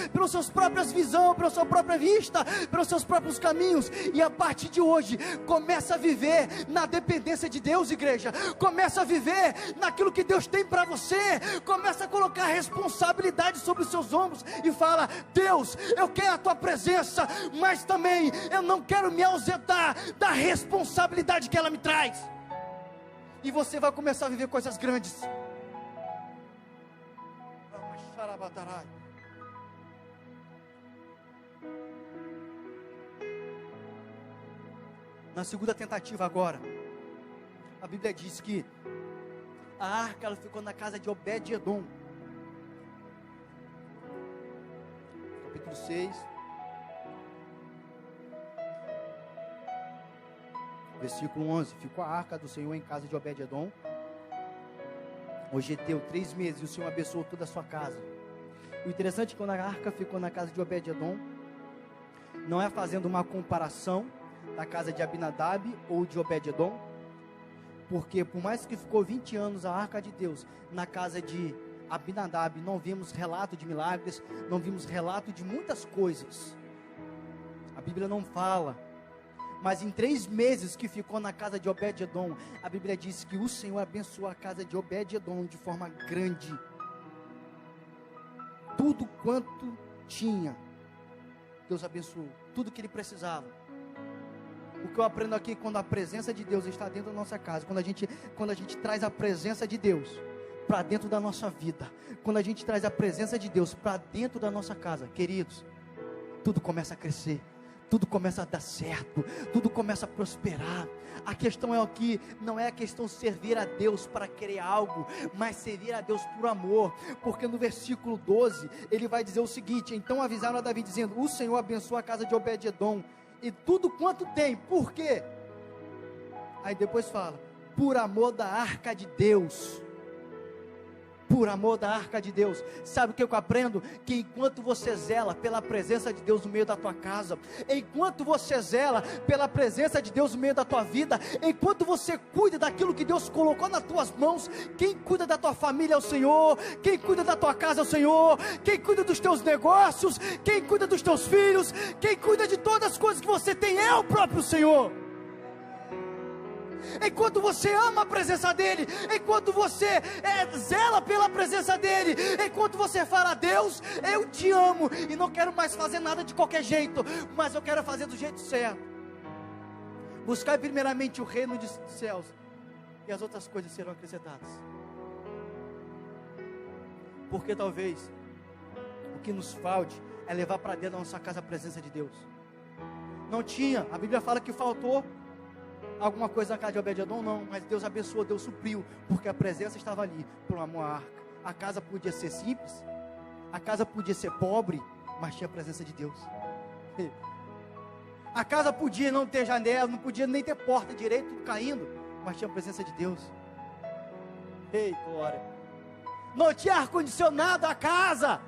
visões, pela sua própria vista, pelos seus próprios caminhos, e a partir de hoje começa a viver na dependência de Deus, igreja. Começa a viver naquilo que Deus tem para você. Começa a colocar responsabilidade sobre os seus ombros e fala: Deus, eu quero a tua presença, mas também eu não quero me ausentar da responsabilidade que ela me traz. E você vai começar a viver coisas grandes. Na segunda tentativa agora, a Bíblia diz que a arca, ela ficou na casa de Obed-edom. Capítulo 6, versículo 11. Ficou a arca do Senhor em casa de Obed-edom, o geteu, 3 meses, e o Senhor abençoou toda a sua casa. O interessante é que quando a arca ficou na casa de Obed-edom, não é fazendo uma comparação da casa de Abinadab ou de Obed-edom, porque por mais que ficou 20 anos a arca de Deus na casa de Abinadab, não vimos relato de milagres, não vimos relato de muitas coisas. A Bíblia não fala. Mas em 3 meses que ficou na casa de Obed-edom, a Bíblia diz que o Senhor abençoou a casa de Obed-edom de forma grande. Tudo quanto tinha, Deus abençoou. Tudo que ele precisava. O que eu aprendo aqui, quando a presença de Deus está dentro da nossa casa, quando a gente traz a presença de Deus para dentro da nossa vida, quando a gente traz a presença de Deus para dentro da nossa casa, queridos, tudo começa a crescer. tudo começa a dar certo, tudo começa a prosperar. A questão é aqui, não é a questão de servir a Deus para querer algo, mas servir a Deus por amor, porque no versículo 12, ele vai dizer o seguinte: então avisaram a Davi dizendo, o Senhor abençoa a casa de Obed-edom, e tudo quanto tem, por quê? Aí depois fala, por amor da arca de Deus, por amor da arca de Deus. Sabe o que eu aprendo? Que enquanto você zela pela presença de Deus no meio da tua casa, enquanto você zela pela presença de Deus no meio da tua vida, enquanto você cuida daquilo que Deus colocou nas tuas mãos, quem cuida da tua família é o Senhor, quem cuida da tua casa é o Senhor, quem cuida dos teus negócios, quem cuida dos teus filhos, quem cuida de todas as coisas que você tem é o próprio Senhor. Enquanto você ama a presença dEle, enquanto você zela pela presença dEle, enquanto você fala, Deus, eu te amo, e não quero mais fazer nada de qualquer jeito, mas eu quero fazer do jeito certo. Buscar primeiramente o reino dos céus, e as outras coisas serão acrescentadas. Porque talvez o que nos falte é levar para dentro da nossa casa a presença de Deus. Não tinha, a Bíblia fala que faltou alguma coisa na casa de Obed-edom, não, mas Deus abençoou, Deus supriu, porque a presença estava ali, por amor à arca. A casa podia ser simples, a casa podia ser pobre, mas tinha a presença de Deus. A casa podia não ter janela, não podia nem ter porta direito, tudo caindo, mas tinha a presença de Deus. Ei, glória! Não tinha ar-condicionado a casa,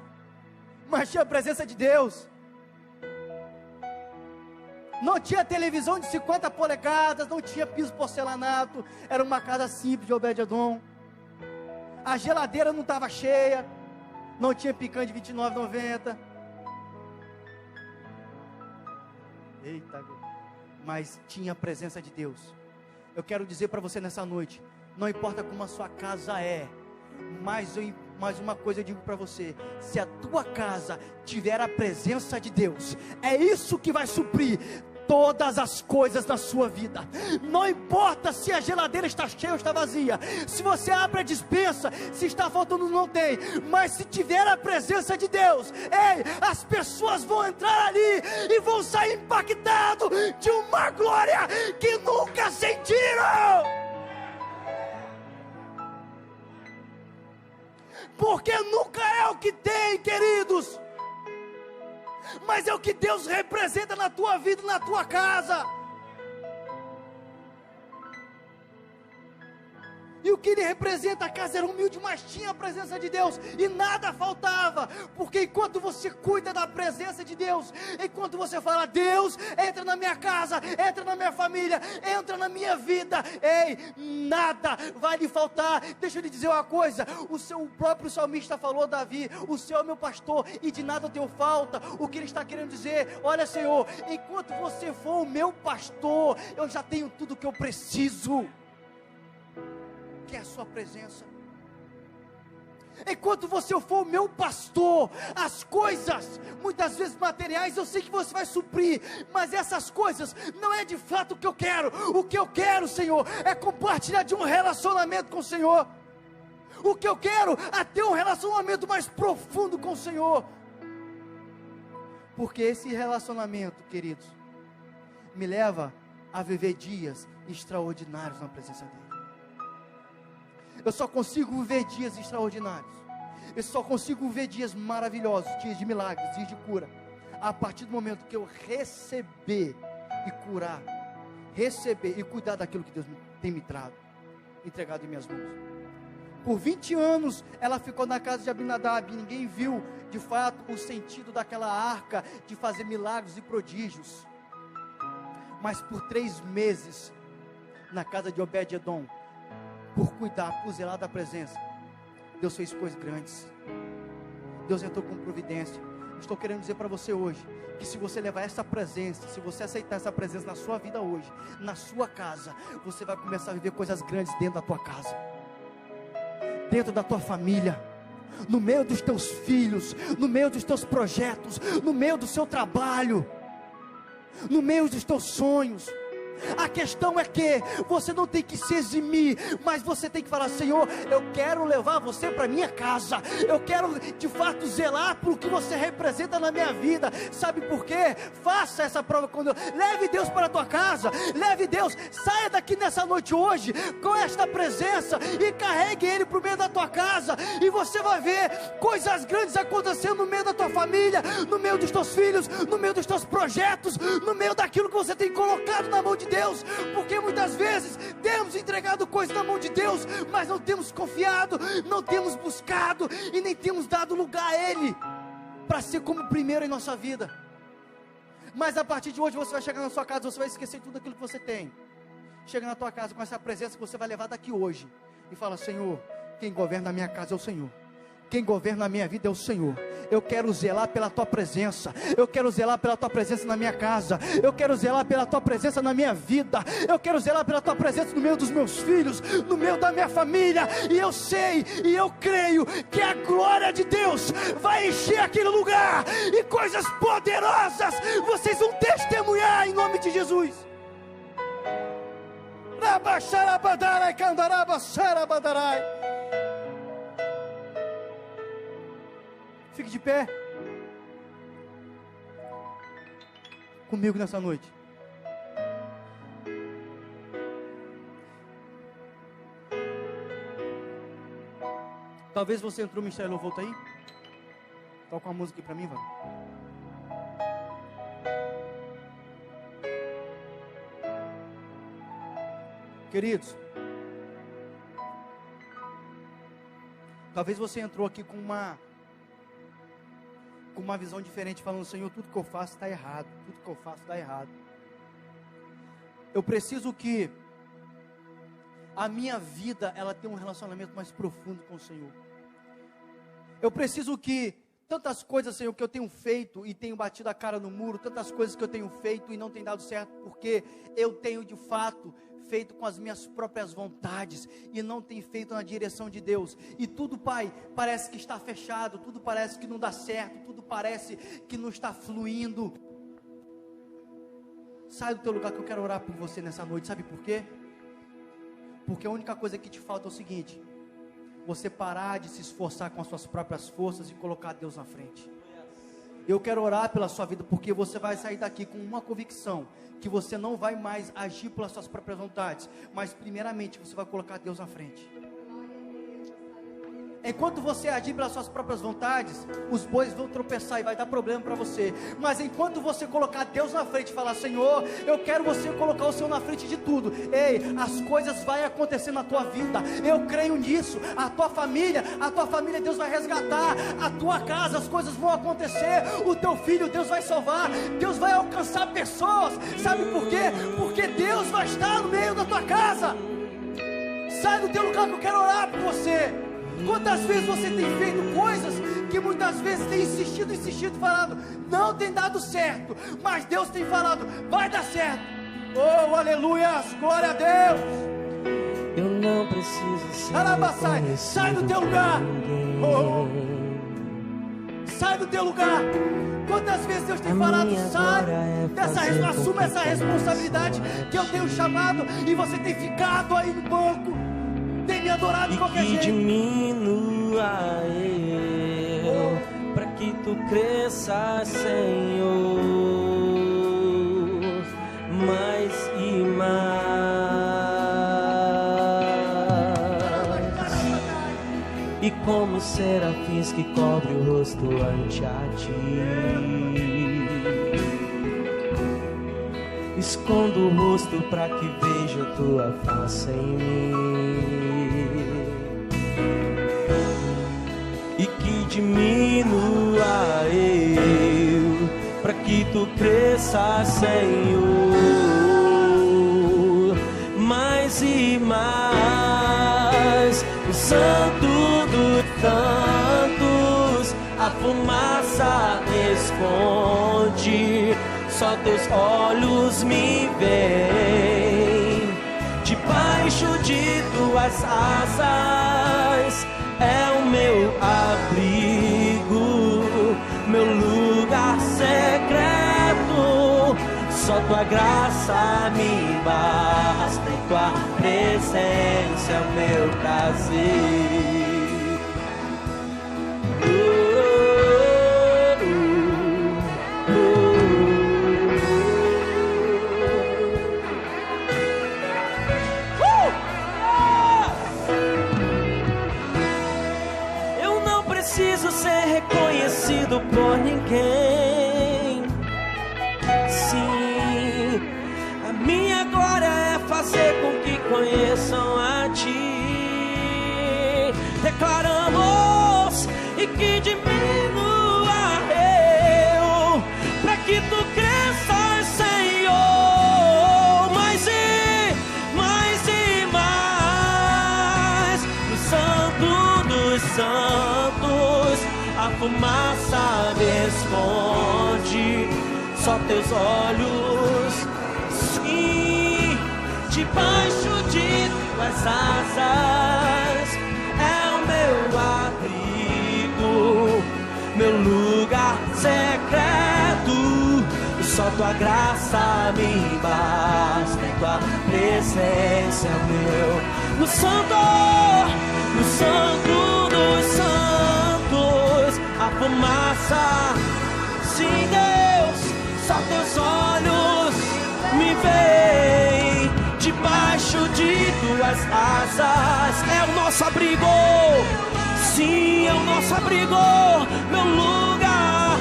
mas tinha a presença de Deus. Não tinha televisão de 50 polegadas, não tinha piso porcelanato, era uma casa simples de Obed-edom. A geladeira não estava cheia, não tinha picanha de R$29,90. Eita, mas tinha a presença de Deus. Eu quero dizer para você nessa noite, não importa como a sua casa é, mas uma coisa eu digo para você, se a tua casa tiver a presença de Deus, é isso que vai suprir todas as coisas da sua vida. Não importa se a geladeira está cheia ou está vazia, se você abre a despensa, se está faltando não tem, mas se tiver a presença de Deus, ei, as pessoas vão entrar ali e vão sair impactados de uma glória que nunca sentiram. Porque nunca é o que tem, queridos, mas é o que Deus representa na tua vida, na tua casa. E o que ele representa, a casa era humilde, mas tinha a presença de Deus, e nada faltava, porque enquanto você cuida da presença de Deus, enquanto você fala, Deus, entra na minha casa, entra na minha família, entra na minha vida, ei, nada vai lhe faltar. Deixa eu lhe dizer uma coisa, o próprio salmista falou, Davi, o Senhor é meu pastor, e de nada eu tenho falta. O que ele está querendo dizer, olha Senhor, enquanto você for o meu pastor, eu já tenho tudo o que eu preciso, que é a sua presença. Enquanto você for o meu pastor, as coisas, muitas vezes materiais, eu sei que você vai suprir, mas essas coisas não é de fato o que eu quero. O que eu quero, Senhor, é compartilhar de um relacionamento com o Senhor. O que eu quero é ter um relacionamento mais profundo com o Senhor, porque esse relacionamento, queridos, me leva a viver dias extraordinários na presença dEle. Eu só consigo viver dias extraordinários, eu só consigo viver dias maravilhosos, dias de milagres, dias de cura, a partir do momento que eu receber e curar, receber e cuidar daquilo que Deus tem me entregado em minhas mãos. Por 20 anos ela ficou na casa de Abinadab, e ninguém viu de fato o sentido daquela arca de fazer milagres e prodígios, mas por 3 meses na casa de Obed-edom, por cuidar, por zelar da presença, Deus fez coisas grandes. Deus entrou com providência. Estou querendo dizer para você hoje, que se você levar essa presença, se você aceitar essa presença na sua vida hoje, na sua casa, você vai começar a viver coisas grandes dentro da tua casa, dentro da tua família, no meio dos teus filhos, no meio dos teus projetos, no meio do seu trabalho, no meio dos teus sonhos. A questão é que você não tem que se eximir, mas você tem que falar: Senhor, eu quero levar você para minha casa, eu quero de fato zelar por o que você representa na minha vida. Sabe por quê? Faça essa prova com Deus. Leve Deus para a tua casa, leve Deus, saia daqui nessa noite hoje com esta presença e carregue Ele para o meio da tua casa, e você vai ver coisas grandes acontecendo no meio da tua família, no meio dos teus filhos, no meio dos teus projetos, no meio daquilo que você tem colocado na mão de Deus. Porque muitas vezes temos entregado coisas na mão de Deus, mas não temos confiado, não temos buscado e nem temos dado lugar a Ele para ser como primeiro em nossa vida. Mas a partir de hoje você vai chegar na sua casa, você vai esquecer tudo aquilo que você tem. Chega na tua casa com essa presença que você vai levar daqui hoje e fala: Senhor, quem governa a minha casa é o Senhor, quem governa a minha vida é o Senhor. Eu quero zelar pela tua presença, eu quero zelar pela tua presença na minha casa, eu quero zelar pela tua presença na minha vida, eu quero zelar pela tua presença no meio dos meus filhos, no meio da minha família. E eu sei, e eu creio que a glória de Deus vai encher aquele lugar, e coisas poderosas vocês vão testemunhar em nome de Jesus. Fique de pé comigo nessa noite. Talvez você entrou no Ministério Louvor, tá aí? Toca uma música aqui pra mim, vai. Queridos, talvez você entrou aqui com uma visão diferente, falando: Senhor, tudo que eu faço está errado, tudo que eu faço está errado. Eu preciso que a minha vida, ela tenha um relacionamento mais profundo com o Senhor. Eu preciso que tantas coisas, Senhor, que eu tenho feito e tenho batido a cara no muro, tantas coisas que eu tenho feito e não tem dado certo, porque eu tenho de fato feito com as minhas próprias vontades e não tem feito na direção de Deus. E tudo, Pai, parece que está fechado, tudo parece que não dá certo, tudo parece que não está fluindo. Sai do teu lugar que eu quero orar por você nessa noite. Sabe por quê? Porque a única coisa que te falta é o seguinte: você parar de se esforçar com as suas próprias forças e colocar Deus na frente. Eu quero orar pela sua vida, porque você vai sair daqui com uma convicção, que você não vai mais agir pelas suas próprias vontades, mas primeiramente você vai colocar Deus na frente. Enquanto você agir pelas suas próprias vontades, os bois vão tropeçar e vai dar problema para você. Mas enquanto você colocar Deus na frente e falar: Senhor, eu quero você colocar o Senhor na frente de tudo, ei, as coisas vão acontecer na tua vida. Eu creio nisso. A tua família Deus vai resgatar. A tua casa, as coisas vão acontecer. O teu filho, Deus vai salvar. Deus vai alcançar pessoas. Sabe por quê? Porque Deus vai estar no meio da tua casa. Sai do teu lugar que eu quero orar por você. Quantas vezes você tem feito coisas que muitas vezes tem insistido, falando: não tem dado certo, mas Deus tem falado: vai dar certo. Oh, aleluia, glória a Deus. Eu não preciso ser sai do teu lugar. Oh, sai do teu lugar. Quantas vezes Deus tem falado: sai assuma essa responsabilidade que eu tenho chamado, e você tem ficado aí no banco, tem me adorado de qualquer jeito. Que diminua eu, para que tu cresças, Senhor, mais e mais. E como serafins que cobre o rosto ante a ti, escondo o rosto para que veja tua face em mim, e que diminua eu, para que tu cresças, Senhor, mais e mais. O santo dos santos, a fumaça esconde, só teus olhos me veem. Debaixo de tuas asas é o meu abrigo, meu lugar secreto. Só tua graça me basta, em tua presença é o meu prazer. Eu não preciso ser reconhecido por ninguém. Sim, a minha glória é fazer com que conheçam a ti. Declaramos e que diminua eu, para que tu cresças, Senhor, mais e mais e mais. No Santo dos Santos, a fumaça me esconde. Só teus olhos, sim, debaixo de tuas asas é o meu abrigo, meu lugar secreto. Só tua graça me basta, em tua presença é o meu. No Santo dos Santos, a fumaça, sim, Deus. Só teus olhos me veem, debaixo de tuas asas é o nosso abrigo, sim, é o nosso abrigo, meu lugar.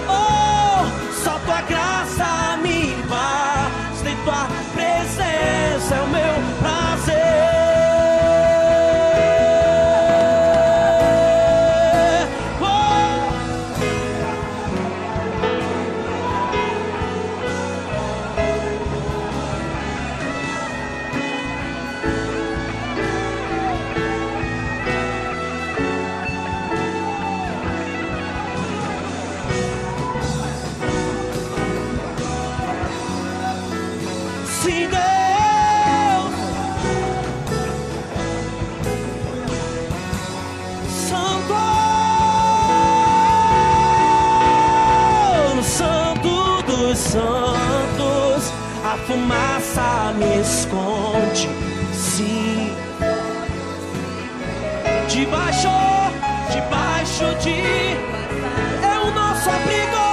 Oh, só tua graça me basta, em tua presença é o meu prazer. Sim, Deus, Santo, Santo dos Santos, a fumaça me esconde, sim, debaixo de é o nosso abrigo,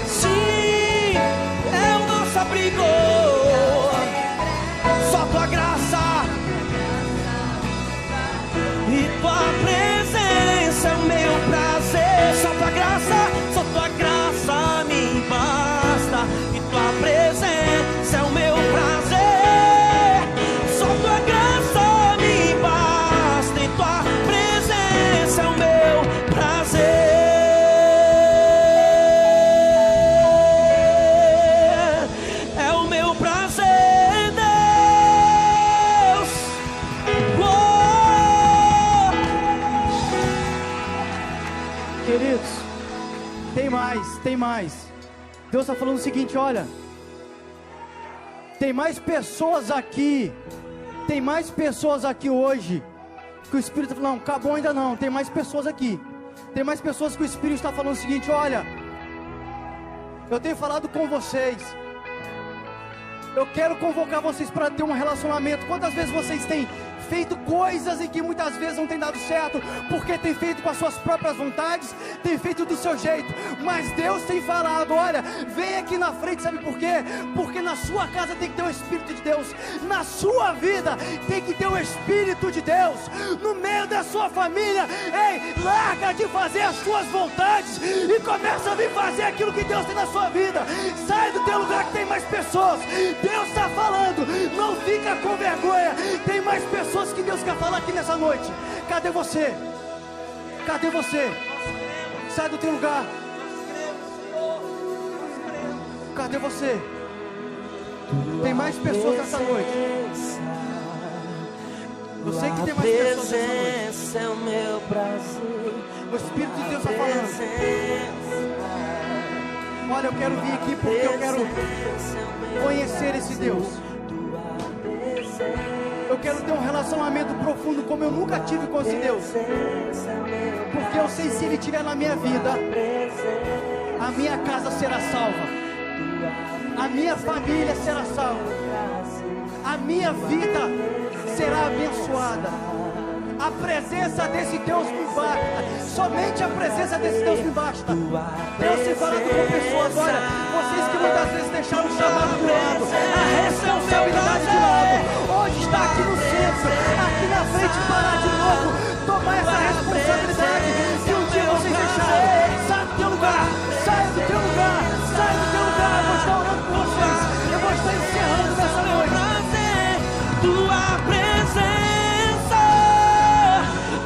sim, é o nosso abrigo. Só tua graça e tua presença é o meu prazer. Só tua graça me basta, e tua presença é o meu prazer. Só tua graça me basta, e tua presença é o meu prazer. É o meu prazer, Deus. Oh! Queridos, tem mais. Deus está falando o seguinte, olha, tem mais pessoas aqui hoje, que o Espírito falou, não, acabou ainda não, tem mais pessoas aqui, tem mais pessoas que o Espírito está falando o seguinte, olha, eu tenho falado com vocês, eu quero convocar vocês para ter um relacionamento. Quantas vezes vocês têm feito coisas em que muitas vezes não tem dado certo, porque tem feito com as suas próprias vontades, tem feito do seu jeito, mas Deus tem falado, olha, vem aqui na frente, sabe por quê? Porque na sua casa tem que ter o Espírito de Deus, na sua vida tem que ter o Espírito de Deus, no meio da sua família. Ei, larga de fazer as suas vontades e começa a vir fazer aquilo que Deus tem na sua vida. Sai do teu lugar que tem mais pessoas. Deus está falando, não fica com vergonha. Tem mais pessoas que Deus quer falar aqui nessa noite. Cadê você? Cadê você? Sai do teu lugar. Cadê você? Tem mais pessoas nessa noite. Eu sei que tem mais pessoas nessa noite. É o meu prazer. O Espírito de Deus está falando. Olha, eu quero vir aqui porque eu quero conhecer esse Deus. Eu quero ter um relacionamento profundo como eu nunca tive com esse Deus. Porque eu sei, se Ele estiver na minha vida, a minha casa será salva. A minha família será salva. A minha vida será abençoada. A presença desse Deus me basta. Somente a presença desse Deus me basta. Deus se falando com pessoas. Olha, vocês que muitas vezes deixaram o chamado de lado, a responsabilidade de lado, hoje está aqui no centro, aqui na frente, parar de novo, tomar essa responsabilidade que um dia vocês deixaram. Sai do teu lugar, sai do teu lugar, sai do teu lugar. Eu vou estar orando por vocês, eu vou estar encerrando nessa noite. Tua presença,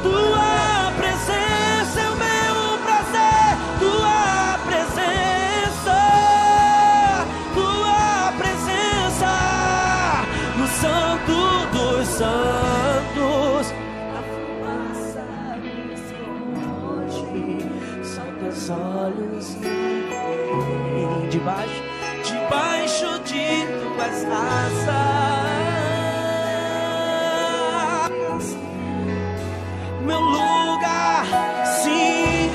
tua presença é o meu prazer. Tua presença, tua presença, no Santo dos Santos. A fumaça me esconde, só teus olhos me veem. Debaixo de tuas asas, meu lugar, sim,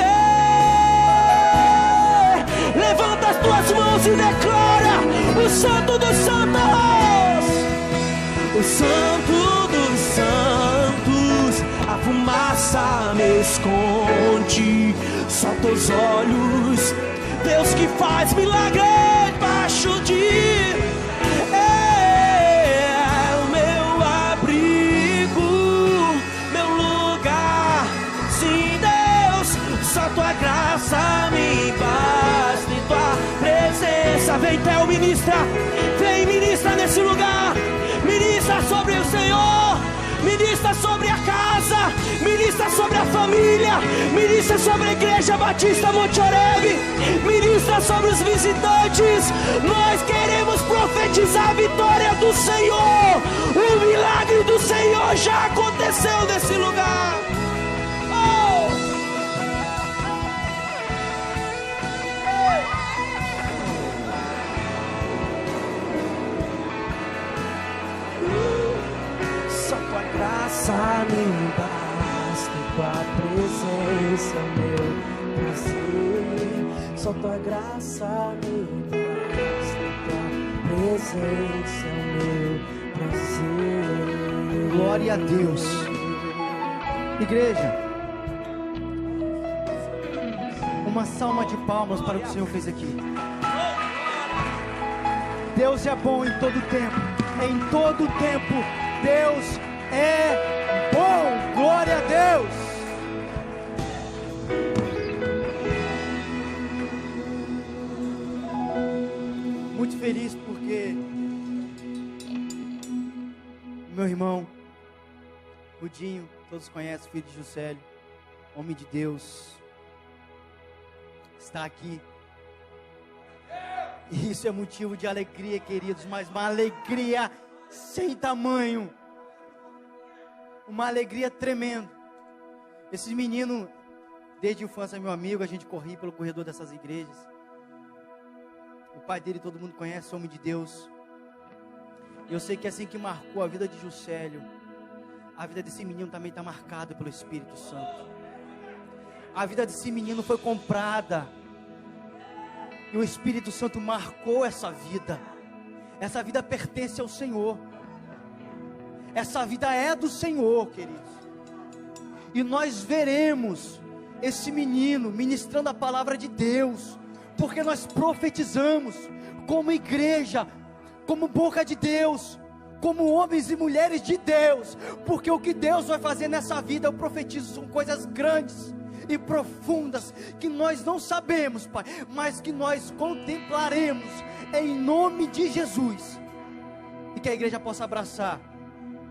levanta as tuas mãos e declara: o Santo dos Santos, o Santo dos Santos. A fumaça me esconde, só teus olhos, Deus que faz milagre debaixo de tua graça me basta e tua presença. Vem, Theo, ministra. Vem, ministra nesse lugar. Ministra sobre o Senhor. Ministra sobre a casa. Ministra sobre a família. Ministra sobre a Igreja Batista Monte Oreb. Ministra sobre os visitantes. Nós queremos profetizar a vitória do Senhor. O milagre do Senhor já aconteceu nesse lugar. Me basta tua presença, meu prazer. Só tua graça me basta, tua presença, meu prazer. Glória a Deus. Igreja, uma salva de palmas para o que o Senhor fez aqui. Deus é bom em todo tempo. Em todo tempo, Deus é bom. Glória a Deus. Muito feliz porque meu irmão Rudinho, todos conhecem, filho de Juscelio, homem de Deus, está aqui. E isso é motivo de alegria, queridos, mas uma alegria sem tamanho. Uma alegria tremenda. Esse menino, desde a infância, é meu amigo. A gente corria pelo corredor dessas igrejas. O pai dele todo mundo conhece, homem de Deus. Eu sei que assim que marcou a vida de Juscelio, a vida desse menino também está marcada pelo Espírito Santo. A vida desse menino foi comprada, e o Espírito Santo marcou essa vida. Essa vida pertence ao Senhor. Essa vida é do Senhor, queridos. E nós veremos esse menino ministrando a palavra de Deus, porque nós profetizamos como igreja, como boca de Deus, como homens e mulheres de Deus, porque o que Deus vai fazer nessa vida, eu profetizo, são coisas grandes e profundas, que nós não sabemos, Pai, mas que nós contemplaremos, em nome de Jesus, e que a igreja possa abraçar,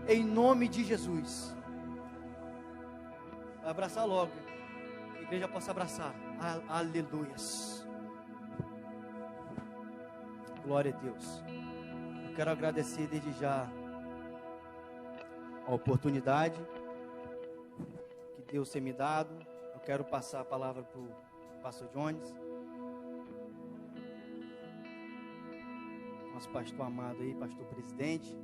em nome de Jesus. Vai abraçar logo, que a igreja possa abraçar. Aleluias. Glória a Deus. Eu quero agradecer desde já a oportunidade que Deus tem me dado. Eu quero passar a palavra para o pastor Jones, nosso pastor amado aí, pastor presidente.